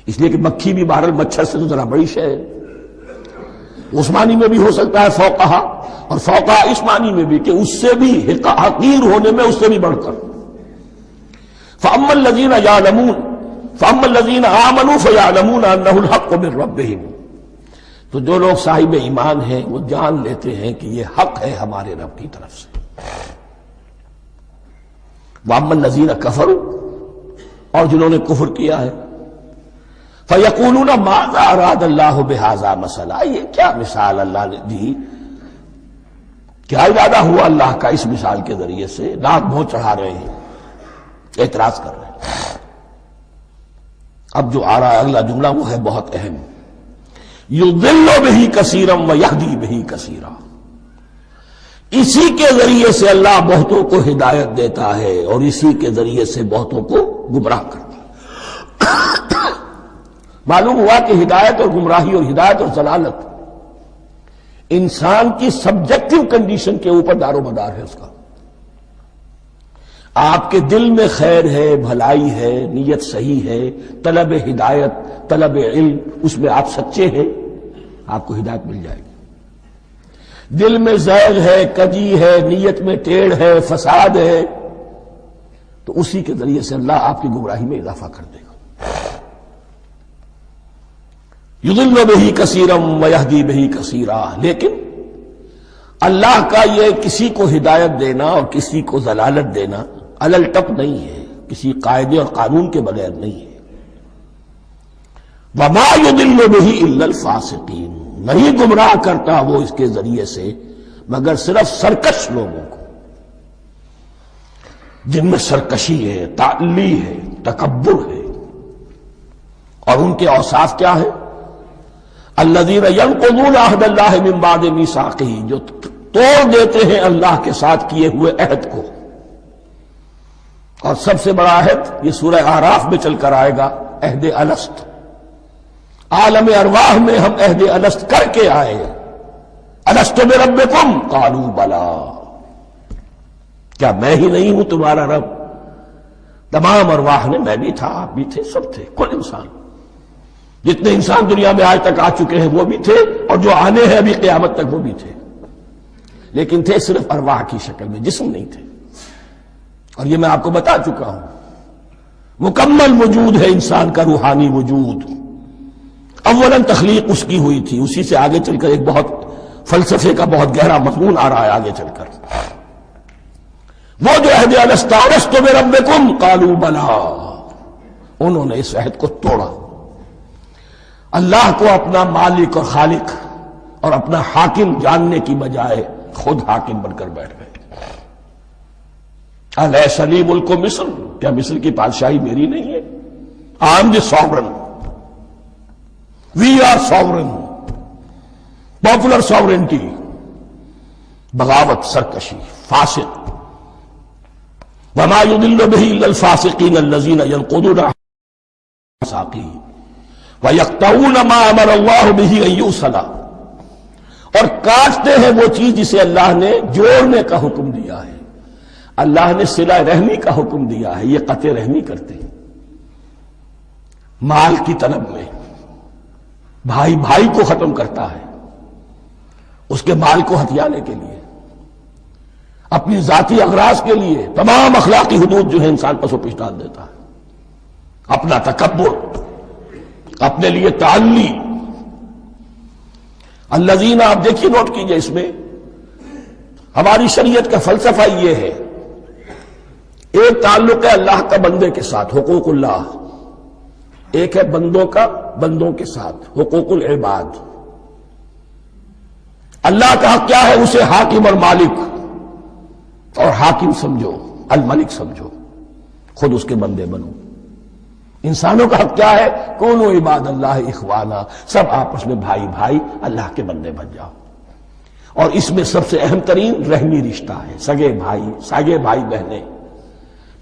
Speaker 2: اس لیے کہ مکھی بھی بہرحال مچھر سے تو ذرا بڑی شے ہے. اس معنی میں بھی ہو سکتا ہے فوقہا، اور فوقہا اس معنی میں بھی کہ اس سے بھی حقیر ہونے میں اس سے بھی بڑھ کر. فَأَمَّا الَّذِينَ يَعْلَمُونَ فَأَمَّا الَّذِينَ آمَنُوا فَيَعْلَمُونَ أَنَّهُ الْحَقُّ مِنْ رَبِّهِمْ، تو جو لوگ صاحب ایمان ہیں وہ جان لیتے ہیں کہ یہ حق ہے ہمارے رب کی طرف سے. وَأَمَّا الَّذِينَ كَفَرُوا، اور جنہوں نے کفر کیا ہے، فَيَقُولُونَ مَاذَا أَرَادَ اللَّهُ بِهَذَا مَثَلًا، یہ کیا مثال اللہ نے دی، کیا ارادہ ہوا اللہ کا اس مثال کے ذریعے سے. ناک منہ چڑھا رہے ہیں، اعتراض کر رہے ہیں. اب جو آ رہا ہے اگلا جملہ وہ ہے بہت اہم، یضل بہ کثیرا ویہدی بہ کثیرا، اسی کے ذریعے سے اللہ بہتوں کو ہدایت دیتا ہے اور اسی کے ذریعے سے بہتوں کو گمراہ کرتا ہے. معلوم ہوا کہ ہدایت اور گمراہی اور ہدایت اور ضلالت انسان کی سبجیکٹو کنڈیشن کے اوپر دار و مدار ہے. اس کا آپ کے دل میں خیر ہے، بھلائی ہے، نیت صحیح ہے، طلب ہدایت، طلب علم، اس میں آپ سچے ہیں، آپ کو ہدایت مل جائے گی. دل میں زیغ ہے، کجی ہے، نیت میں ٹیڑھ ہے، فساد ہے، تو اسی کے ذریعے سے اللہ آپ کی گمراہی میں اضافہ کر دے گا. یضل بہ کثیرا ویہدی بہ کثیرا، لیکن اللہ کا یہ کسی کو ہدایت دینا اور کسی کو ضلالت دینا علل ٹپ نہیں ہے، کسی قاعدے اور قانون کے بغیر نہیں ہے. وما یضل بہ الا الفاسقین، نہیں گمراہ کرتا وہ اس کے ذریعے سے مگر صرف سرکش لوگوں کو، جن میں سرکشی ہے، تعلی ہے، تکبر ہے. اور ان کے اوصاف کیا ہے؟ الذین ینقضون عہد اللہ من بعد میثاقہ، جو توڑ دیتے ہیں اللہ کے ساتھ کیے ہوئے عہد کو. اور سب سے بڑا عہد یہ سورہ اعراف میں چل کر آئے گا، عہد الست. عالم ارواح میں ہم عہد الست کر کے آئے ہیں. الست بربکم قالوا بلا، کیا میں ہی نہیں ہوں تمہارا رب؟ تمام ارواح نے، میں بھی تھا، آپ بھی تھے، سب تھے، کل انسان. جتنے انسان دنیا میں آج تک آ چکے ہیں وہ بھی تھے، اور جو آنے ہیں ابھی قیامت تک وہ بھی تھے، لیکن تھے صرف ارواح کی شکل میں، جسم نہیں تھے۔ اور یہ میں آپ کو بتا چکا ہوں، مکمل وجود ہے انسان کا روحانی وجود۔ اولاً تخلیق اس کی ہوئی تھی، اسی سے آگے چل کر ایک بہت فلسفے کا بہت گہرا مضمون آ رہا ہے آگے چل کر۔ وہ جو عہد الست الست بربکم قالوا بلا، انہوں نے اس عہد کو توڑا، اللہ کو اپنا مالک اور خالق اور اپنا حاکم جاننے کی بجائے خود حاکم بن کر بیٹھ گئے۔ الیس لی ملک مصر، کیا مصر کی بادشاہی میری نہیں ہے؟ I am the sovereign, we are sovereign, popular sovereignty, بغاوت، سرکشی، فاسق۔ وما يضل به الا الفاسقين الذين ينقضون الميثاق ويقطعون ما امر الله به ان يوصل، اور کاٹتے ہیں وہ چیز جسے اللہ نے جوڑنے کا حکم دیا ہے۔ اللہ نے صلہ رحمی کا حکم دیا ہے، یہ قطع رحمی کرتے ہیں مال کی طلب میں۔ بھائی بھائی کو ختم کرتا ہے اس کے مال کو ہتھیانے کے لیے، اپنی ذاتی اغراض کے لیے تمام اخلاقی حدود جو ہے انسان پس و پیش ڈال دیتا ہے، اپنا تکبر، اپنے لیے تعلی۔ الذین، آپ دیکھیے نوٹ کیجئے، اس میں ہماری شریعت کا فلسفہ یہ ہے، ایک تعلق ہے اللہ کا بندے کے ساتھ، حقوق اللہ، ایک ہے بندوں کا بندوں کے ساتھ، حقوق العباد۔ اللہ کا حق کیا ہے؟ اسے حاکم اور مالک اور حاکم سمجھو، الملک سمجھو، خود اس کے بندے بنو۔ انسانوں کا حق کیا ہے؟ کونوا عباد اللہ اخوانا، سب آپس میں بھائی بھائی اللہ کے بندے بن جاؤ۔ اور اس میں سب سے اہم ترین رحمی رشتہ ہے، سگے بھائی بہنیں،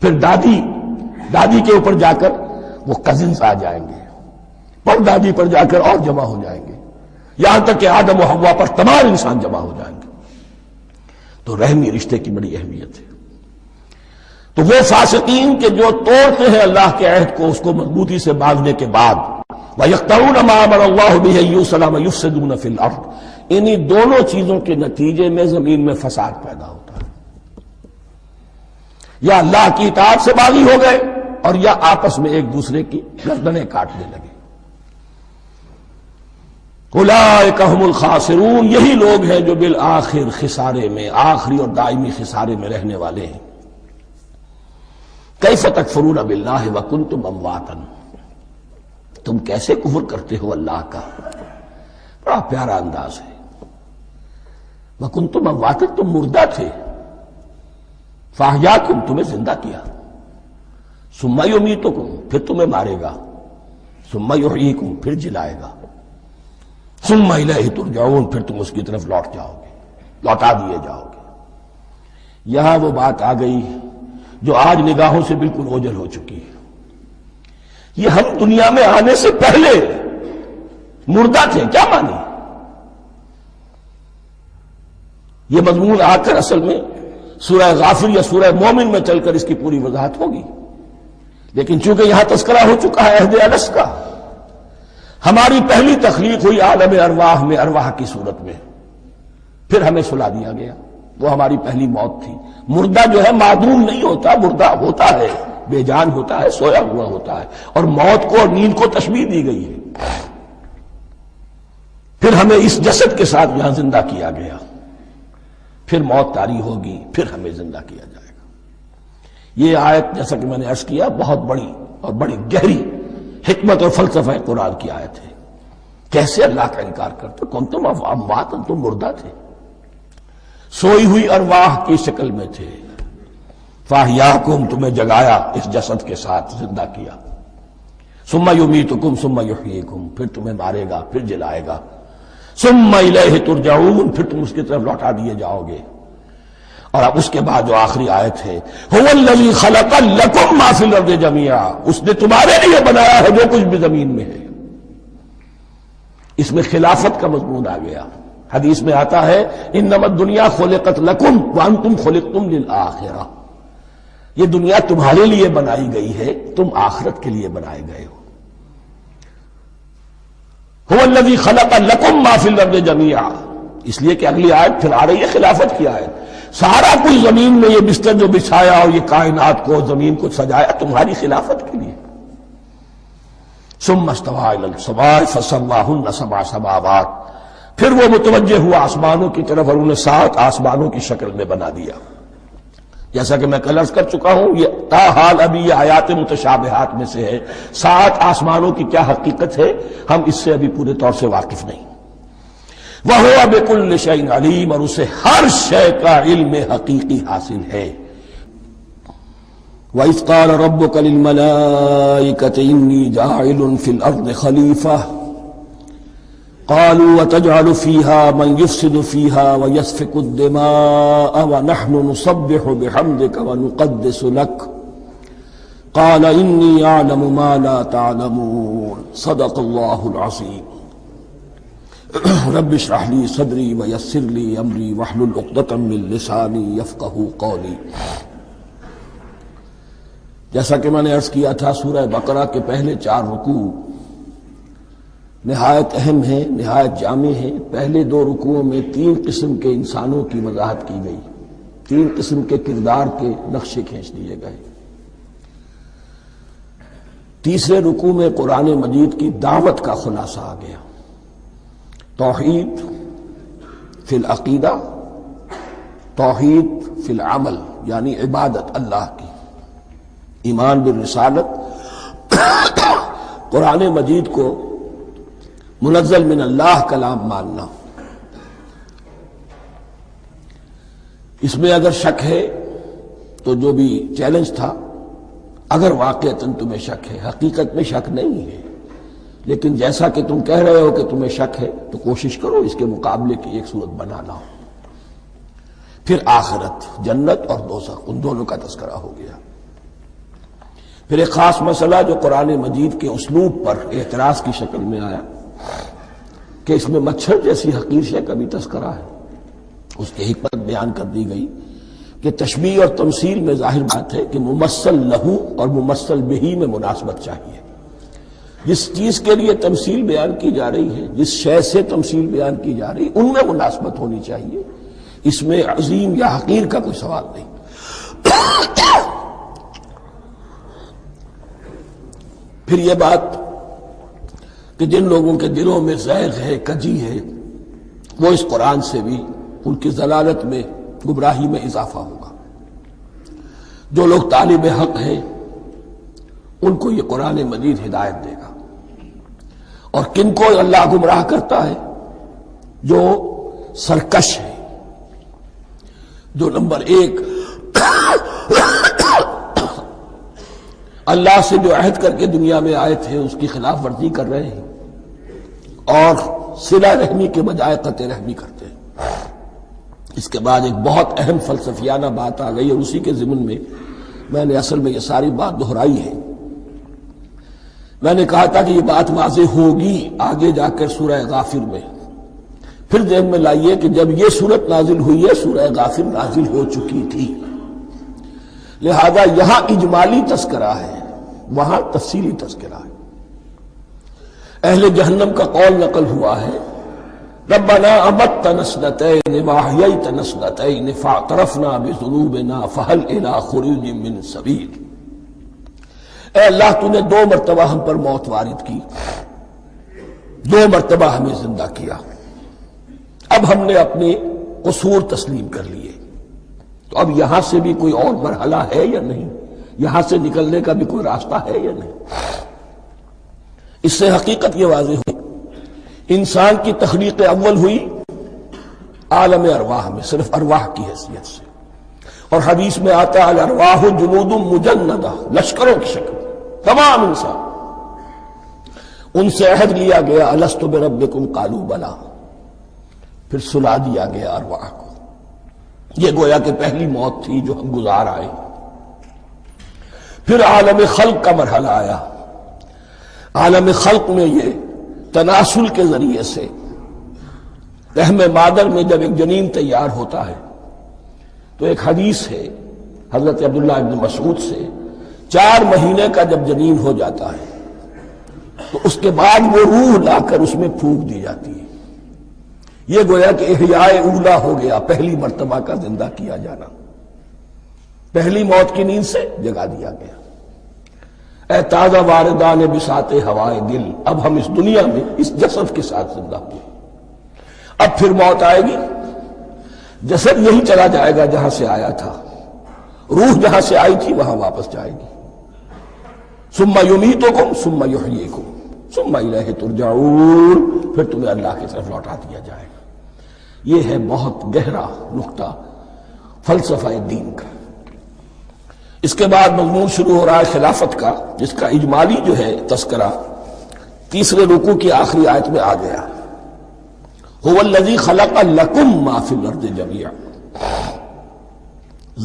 Speaker 2: پھر دادی کے اوپر جا کر وہ کزنز آ جائیں گے، پر دادی پر جا کر اور جمع ہو جائیں گے، یہاں تک کہ آدم و حوا پر تمام انسان جمع ہو جائیں گے۔ تو رحمی رشتے کی بڑی اہمیت ہے۔ تو وہ فاسقین کے جو توڑتے ہیں اللہ کے عہد کو، اس کو مضبوطی سے باندھنے کے بعد، وَيَقْطَعُونَ مَا أَمَرَ اللَّهُ بِهِ أَن يُوصَلَ وَيُفْسِدُونَ فِي الْأَرْضِ، انہی دونوں چیزوں کے نتیجے میں زمین میں فساد پیدا ہوتا ہے۔ یا اللہ کی اطاعت سے باغی ہو گئے، اور یا آپس میں ایک دوسرے کی گردنیں کاٹنے لگے۔ اولئک ھم الخاسرون، یہی لوگ ہیں جو بالآخر خسارے میں، آخری اور دائمی خسارے میں رہنے والے ہیں۔ کیف تکفرون باللہ وکنتم امواتا، تم کیسے کفر کرتے ہو اللہ کا؟ بڑا پیارا انداز ہے۔ وکنتم امواتا، تم مردہ تھے، فاحیاکم، تمہیں زندہ کیا، ثم یمیتکم، پھر تمہیں مارے گا، ثم یحییکم، پھر جلائے گا، ثم الیہ ترجعون، پھر تم اس کی طرف لوٹ جاؤ گے، لوٹا دیے جاؤ گے۔ یہاں وہ بات آ گئی جو آج نگاہوں سے بالکل اوجھل ہو چکی ہے۔ یہ ہم دنیا میں آنے سے پہلے مردہ تھے، کیا مانی؟ یہ مضمون آ کر اصل میں سورہ غافر یا سورہ مومن میں چل کر اس کی پوری وضاحت ہوگی، لیکن چونکہ یہاں تذکرہ ہو چکا ہے عہد الست کا، ہماری پہلی تخلیق ہوئی عالم ارواح میں، ارواح کی صورت میں، پھر ہمیں سلا دیا گیا، وہ ہماری پہلی موت تھی۔ مردہ جو ہے معدوم نہیں ہوتا، مردہ ہوتا ہے، بے جان ہوتا ہے، سویا ہوا ہوتا ہے، اور موت کو اور نیند کو تشبیہ دی گئی ہے۔ پھر ہمیں اس جسد کے ساتھ یہاں زندہ کیا گیا، پھر موت طاری ہوگی، پھر ہمیں زندہ کیا جائے گا۔ یہ آیت جیسا کہ میں نے عرض کیا بہت بڑی اور بڑی گہری حکمت اور فلسفہ قرآن کی آیت ہے۔ کیسے اللہ کا انکار کرتے؟ کنتم اموات، تم مردہ تھے، سوئی ہوئی ارواح کی شکل میں تھے، فاحیاکم، تمہیں جگایا اس جسد کے ساتھ، زندہ کیا، ثم یمیتکم ثم یحییکم، پھر تمہیں مارے گا، پھر جلائے گا، ثم الیہ ترجعون، پھر تم اس کی طرف لوٹا دیے جاؤ گے۔ اور اب اس کے بعد جو آخری آیت ہے، هو الذی خلق لکم ما فی الارض جميعا، اس نے تمہارے لیے بنایا ہے جو کچھ بھی زمین میں ہے۔ اس میں خلافت کا مضمون آ گیا۔ حدیث میں آتا ہے انما الدنیا خلقت لکم وانتم خلقتم للآخرہ، یہ دنیا تمہارے لیے بنائی گئی ہے، تم آخرت کے لیے بنائے گئے ہو۔ هو الذی خلق لکم ما فی الارض جمیعا، اس لیے کہ اگلی آیت پھر آ رہی ہے خلافت کی آیت. سارا کچھ زمین میں یہ بستر جو بچھایا اور یہ کائنات کو زمین کو سجایا تمہاری خلافت کے لیے. ثم استوى الى السماء فسواهن سبع سماوات، پھر وہ متوجہ ہوا آسمانوں کی طرف اور انہیں 7 آسمانوں کی شکل میں بنا دیا. جیسا کہ میں کل عرض کر چکا ہوں، یہ تاحال ابھی یہ آیات متشابہات میں سے ہے. 7 آسمانوں کی کیا حقیقت ہے ہم اس سے ابھی پورے طور سے واقف نہیں. وَهُوَ بِكُلِّ شَيْءٍ عَلِيمٌ، اور اسے ہر شے کا علم حقیقی حاصل ہے. وَإِذْ قَالَ رَبُّكَ لِلْمَلَائِكَةِ إِنِّي جَاعِلٌ فِي الْأَرْضِ خَلِيفَةً قالوا وتجعل فيها من يفسد فيها ويسفك الدماء ونحن نسبح بحمدك ونقدس لك قال إني أعلم ما لا تعلمون صدق الله العظيم. رب اشرح لي صدري ويسر لي أمري واحلل عقدة من لساني يفقهوا قولي. جیسا کہ میں نے عرض کیا تھا، سورہ بقرہ کے پہلے 4 رکوع نہایت اہم ہے، نہایت جامع ہے. پہلے 2 رکوعوں میں 3 قسم کے انسانوں کی وضاحت کی گئی، 3 قسم کے کردار کے نقشے کھینچ دیے گئے. تیسرے رکوع میں قرآن مجید کی دعوت کا خلاصہ آ گیا. توحید فی العقیدہ، توحید فی العمل یعنی عبادت اللہ کی، ایمان بالرسالت، قرآن مجید کو منزل من اللہ کلام ماننا. اس میں اگر شک ہے تو جو بھی چیلنج تھا، اگر واقعتاً تمہیں شک ہے، حقیقت میں شک نہیں ہے، لیکن جیسا کہ تم کہہ رہے ہو کہ تمہیں شک ہے تو کوشش کرو اس کے مقابلے کی ایک صورت بنا لاؤ. پھر آخرت، جنت اور دوزخ، ان دونوں کا تذکرہ ہو گیا. پھر ایک خاص مسئلہ جو قرآن مجید کے اسلوب پر اعتراض کی شکل میں آیا کہ اس میں مچھر جیسی حقیر شے کا بھی تذکرہ ہے. اس کی حکمت بیان کر دی گئی کہ تشبیہ اور تمثیل میں ظاہر بات ہے کہ ممثل لہو اور ممثل بہی میں مناسبت چاہیے. جس چیز کے لیے تمثیل بیان کی جا رہی ہے، جس شے سے تمثیل بیان کی جا رہی، ان میں مناسبت ہونی چاہیے. اس میں عظیم یا حقیر کا کوئی سوال نہیں. پھر یہ بات کہ جن لوگوں کے دلوں میں زیغ ہے، کجی ہے، وہ اس قرآن سے بھی ان کی ضلالت میں، گمراہی میں اضافہ ہوگا. جو لوگ طالب حق ہیں ان کو یہ قرآن مجید ہدایت دے گا. اور کن کو اللہ گمراہ کرتا ہے؟ جو سرکش ہے، جو نمبر 1 اللہ سے جو عہد کر کے دنیا میں آئے تھے اس کی خلاف ورزی کر رہے ہیں اور صلہ رحمی کے بجائے قطع رحمی کرتے ہیں. اس کے بعد ایک بہت اہم فلسفیانہ بات آ گئی اور اسی کے ضمن میں نے اصل میں یہ ساری بات دہرائی ہے. میں نے کہا تھا کہ یہ بات واضح ہوگی آگے جا کر سورہ غافر میں. پھر ذہن میں لائیے کہ جب یہ سورت نازل ہوئی ہے سورہ غافر نازل ہو چکی تھی، لہذا یہاں اجمالی تذکرہ ہے، وہاں تفصیلی تذکرہ ہے. اہل جہنم کا قول نقل ہوا ہے، ربنا امتنا اثنتین واحییتنا اثنتین فاعترفنا بذنوبنا فهل الى خروج من سبیل. اے اللہ تو نے 2 مرتبہ ہم پر موت وارد کی، 2 مرتبہ ہمیں زندہ کیا، اب ہم نے اپنے قصور تسلیم کر لیے. تو اب یہاں سے بھی کوئی اور مرحلہ ہے یا نہیں؟ یہاں سے نکلنے کا بھی کوئی راستہ ہے یا نہیں؟ اس سے حقیقت یہ واضح ہوئی، انسان کی تخلیق اول ہوئی عالم ارواح میں، صرف ارواح کی حیثیت سے. اور حدیث میں آتا ہے الارواح جنود مجندہ، لشکروں کی شکل، تمام انسان. ان سے عہد لیا گیا الست بربکم قالوا بلا، پھر سلا دیا گیا ارواح کو. یہ گویا کہ پہلی موت تھی جو ہم گزار آئے. پھر عالم خلق کا مرحلہ آیا. عالم خلق میں یہ تناسل کے ذریعے سے رحم مادر میں جب ایک جنین تیار ہوتا ہے تو ایک حدیث ہے حضرت عبداللہ ابن مسعود سے، 4 مہینے کا جب جنین ہو جاتا ہے تو اس کے بعد وہ روح لا کر اس میں پھونک دی جاتی ہے. یہ گویا کہ احیاء اولا ہو گیا، پہلی مرتبہ کا زندہ کیا جانا، پہلی موت کی نیند سے جگا دیا گیا. اے تازہ واردان بساط ہوائے دل، اب ہم اس دنیا میں اس جسد کے ساتھ زندہ ہوئے، اب پھر موت آئے گی، جسد یہی چلا جائے گا جہاں سے آیا تھا، روح جہاں سے آئی تھی وہاں واپس جائے گی. ثم یمیتکم ثم یحییکم ثم الیہ ترجعون، پھر تمہیں اللہ کی طرف لوٹا دیا جائے گا. یہ ہے بہت گہرا نقطہ فلسفہ دین کا. اس کے بعد مضمون شروع ہو رہا ہے خلافت کا، جس کا اجمالی جو ہے تذکرہ تیسرے رکوع کی آخری آیت میں آ گیا. هو الذی خلق لکم ما فی الارض جمیعا،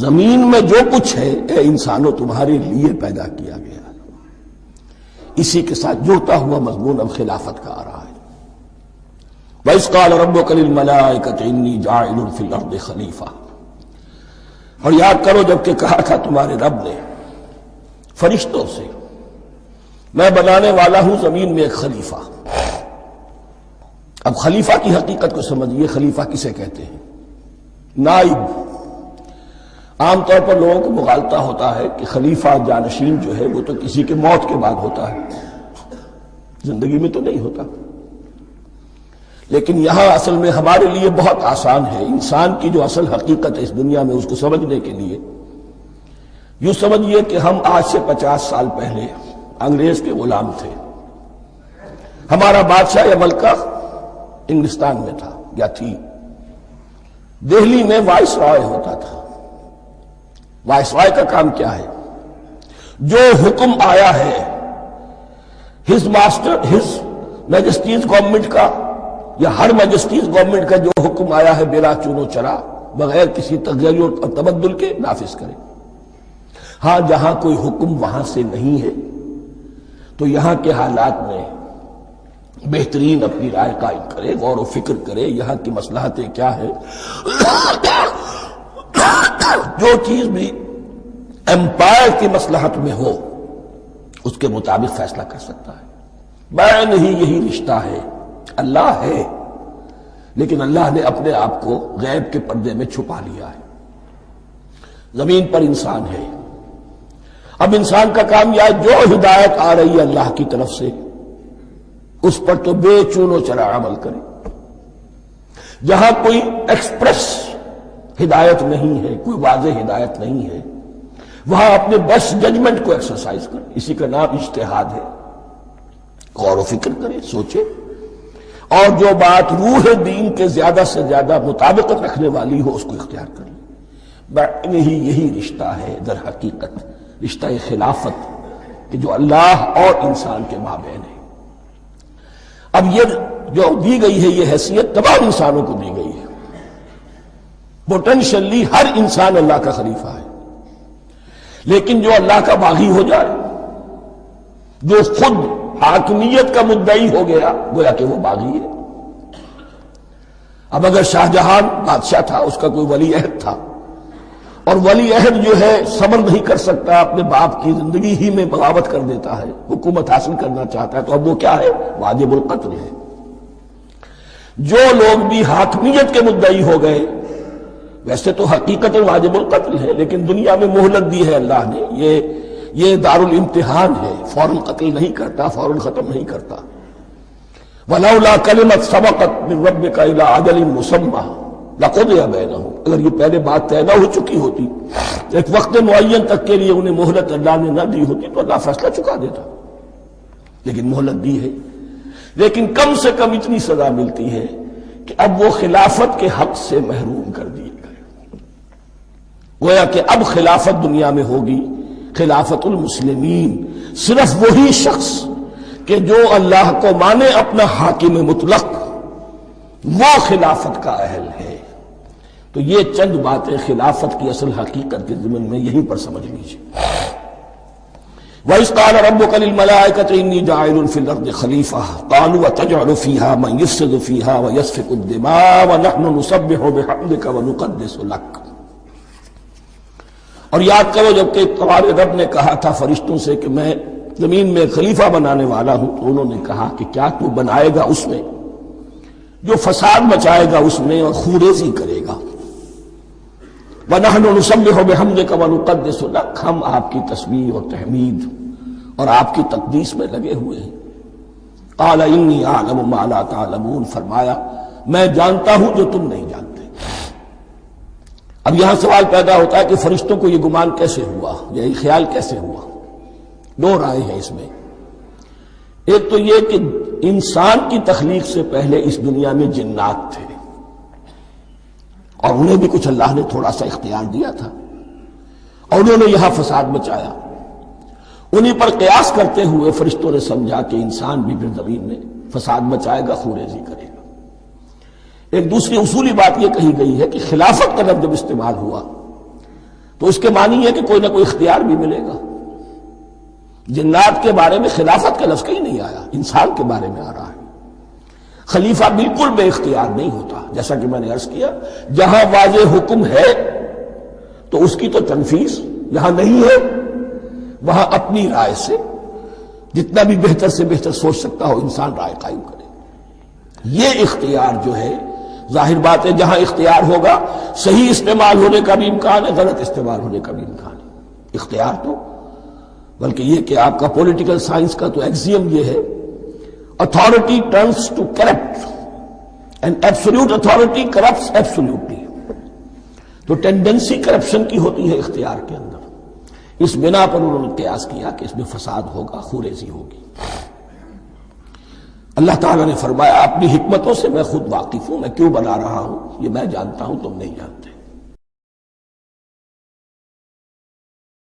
Speaker 2: زمین میں جو کچھ ہے اے انسانوں تمہارے لیے پیدا کیا گیا. اسی کے ساتھ جڑتا ہوا مضمون اب خلافت کا آ رہا ہے. وَإِذْ قَالَ رَبُّكَ لِلْمَلَائِكَةِ إِنِّي جَاعِلٌ فِي الْأَرْضِ خَلِيفَةً، اور یاد کرو جب کہ کہا تھا تمہارے رب نے فرشتوں سے میں بنانے والا ہوں زمین میں ایک خلیفہ. اب خلیفہ کی حقیقت کو سمجھیے. خلیفہ کسے کہتے ہیں؟ نائب. عام طور پر لوگوں کو مغالطہ ہوتا ہے کہ خلیفہ جانشین جو ہے وہ تو کسی کے موت کے بعد ہوتا ہے، زندگی میں تو نہیں ہوتا. لیکن یہاں اصل میں ہمارے لیے بہت آسان ہے. انسان کی جو اصل حقیقت ہے اس دنیا میں، اس کو سمجھنے کے لیے یوں سمجھیے کہ ہم آج سے 50 سال پہلے انگریز کے غلام تھے. ہمارا بادشاہ یا ملکہ انگلستان میں تھا یا تھی. دہلی میں وائس رائے ہوتا تھا. وائس رائے کا کام کیا ہے؟ جو حکم آیا ہے ہز میجسٹیز گورنمنٹ کا یا ہر میجسٹیز گورنمنٹ کا جو حکم آیا ہے بلا چون و چرا، بغیر کسی تغیر اور تبدل کے نافذ کرے. ہاں جہاں کوئی حکم وہاں سے نہیں ہے تو یہاں کے حالات میں بہترین اپنی رائے قائم کرے، غور و فکر کرے، یہاں کی مصلحتیں کیا ہے، جو چیز بھی امپائر کی مصلحت میں ہو اس کے مطابق فیصلہ کر سکتا ہے. بین ہی یہی رشتہ ہے. اللہ ہے لیکن اللہ نے اپنے آپ کو غیب کے پردے میں چھپا لیا ہے. زمین پر انسان ہے. اب انسان کا کام یہ جو ہدایت آ رہی ہے اللہ کی طرف سے اس پر تو بے چون و چرا عمل کرے. جہاں کوئی ایکسپریس ہدایت نہیں ہے، کوئی واضح ہدایت نہیں ہے، وہاں اپنے بیسٹ ججمنٹ کو ایکسرسائز کرے. اسی کا نام اجتہاد ہے. غور و فکر کرے، سوچے، اور جو بات روح دین کے زیادہ سے زیادہ مطابقت رکھنے والی ہو اس کو اختیار کر لے. بین ہی یہی رشتہ ہے در حقیقت رشتہ خلافت کہ جو اللہ اور انسان کے مابین ہے. اب یہ جو دی گئی ہے یہ حیثیت تمام انسانوں کو دی گئی ہے. پوٹینشلی ہر انسان اللہ کا خلیفہ ہے. لیکن جو اللہ کا باغی ہو جائے، جو خود حاکمیت کا مدعی ہو گیا، گویا کہ وہ باغی ہے. اب اگر شاہجہان بادشاہ تھا، اس کا کوئی ولی عہد تھا، اور ولی عہد جو ہے صبر نہیں کر سکتا، اپنے باپ کی زندگی ہی میں بغاوت کر دیتا ہے، حکومت حاصل کرنا چاہتا ہے، تو اب وہ کیا ہے؟ واجب القتل ہے. جو لوگ بھی حاکمیت کے مدعی ہو گئے، ویسے تو حقیقت واجب القتل ہے، لیکن دنیا میں مہلت دی ہے اللہ نے. یہ دارالامتحان ہے، فوراً قتل نہیں کرتا، فوراً ختم نہیں کرتا. وَلَوْلَا كَلِمَةٌ سَبَقَتْ مِن رَبِّكَ إِلَىٰ أَجَلٍ مُّسَمًّى لَقُضِيَ بَيْنَهُمْ. اگر یہ پہلے بات طے نہ ہو چکی ہوتی، ایک وقت معین تک کے لیے انہیں مہلت اللہ نے نہ دی ہوتی تو اللہ فیصلہ چکا دیتا. لیکن مہلت دی ہے. لیکن کم سے کم اتنی سزا ملتی ہے کہ اب وہ خلافت کے حق سے محروم کر دیے گئے. گویا کہ اب خلافت دنیا میں ہوگی خلافت المسلمین. صرف وہی شخص کہ جو اللہ کو مانے اپنا حاکم مطلق، وہ خلافت کا اہل ہے. تو یہ چند باتیں خلافت کی اصل حقیقت کے ضمن میں یہیں پر سمجھ لیجیے. وَإِذْ قَالَ رَبُّكَ لِلْمَلَائِكَةِ إِنِّي جَاعِلٌ فِي الْأَرْضِ خَلِيفَةً قَالُوا أَتَجْعَلُ فِيهَا مَن يُفْسِدُ فِيهَا وَيَسْفِكُ الدِّمَاءَ وَنَحْنُ نُسَبِّحُ بِحَمْدِكَ وَنُقَدِّسُ لَكَ. اور یاد کرو جب کہ تمہارے رب نے کہا تھا فرشتوں سے کہ میں زمین میں خلیفہ بنانے والا ہوں، تو انہوں نے کہا کہ کیا تو بنائے گا اس میں جو فساد مچائے گا اس میں اور خوریزی کرے گا؟ وَنَحْنُ نُسَبِّحُ بِحَمْدِكَ وَنُقَدِّسُ لَكَ، ہم آپ کی تسبیح اور تحمید اور آپ کی تقدیس میں لگے ہوئے ہیں۔ قَالَ إِنِّي أَعْلَمُ مَا لَا تَعْلَمُونَ، فرمایا میں جانتا ہوں جو تم نہیں جانتے۔ اب یہاں سوال پیدا ہوتا ہے کہ فرشتوں کو یہ گمان کیسے ہوا، یا یہ خیال کیسے ہوا؟ دو رائے ہیں اس میں۔ ایک تو یہ کہ انسان کی تخلیق سے پہلے اس دنیا میں جنات تھے، اور انہیں بھی کچھ اللہ نے تھوڑا سا اختیار دیا تھا، اور انہوں نے یہاں فساد مچایا۔ انہی پر قیاس کرتے ہوئے فرشتوں نے سمجھا کہ انسان بھی پھر زمین میں فساد مچائے گا، خوریزی کرے گا۔ ایک دوسری اصولی بات یہ کہی گئی ہے کہ خلافت کا لفظ جب استعمال ہوا تو اس کے معنی ہے کہ کوئی نہ کوئی اختیار بھی ملے گا۔ جنات کے بارے میں خلافت کا لفظ کہیں نہیں آیا، انسان کے بارے میں آ رہا ہے۔ خلیفہ بالکل بے اختیار نہیں ہوتا، جیسا کہ میں نے عرض کیا، جہاں واضح حکم ہے تو اس کی تو تنفیذ، جہاں نہیں ہے وہاں اپنی رائے سے جتنا بھی بہتر سے بہتر سوچ سکتا ہو انسان رائے قائم کرے۔ یہ اختیار جو ہے، ظاہر بات ہے جہاں اختیار ہوگا صحیح استعمال ہونے کا بھی امکان ہے، غلط استعمال ہونے کا بھی امکان ہے۔ اختیار تو بلکہ یہ کہ آپ کا پولیٹیکل سائنس کا تو ایکسیم یہ ہے، authority turns to corrupt and absolute authority corrupts absolutely۔ تو ٹینڈنسی کرپشن کی ہوتی ہے اختیار کے اندر۔ اس بنا پر انہوں نے قیاس کیا کہ اس میں فساد ہوگا، خوریزی ہوگی۔ اللہ تعالیٰ نے فرمایا اپنی حکمتوں سے میں خود واقف ہوں، میں کیوں بنا رہا ہوں یہ میں جانتا ہوں، تم نہیں جانتے۔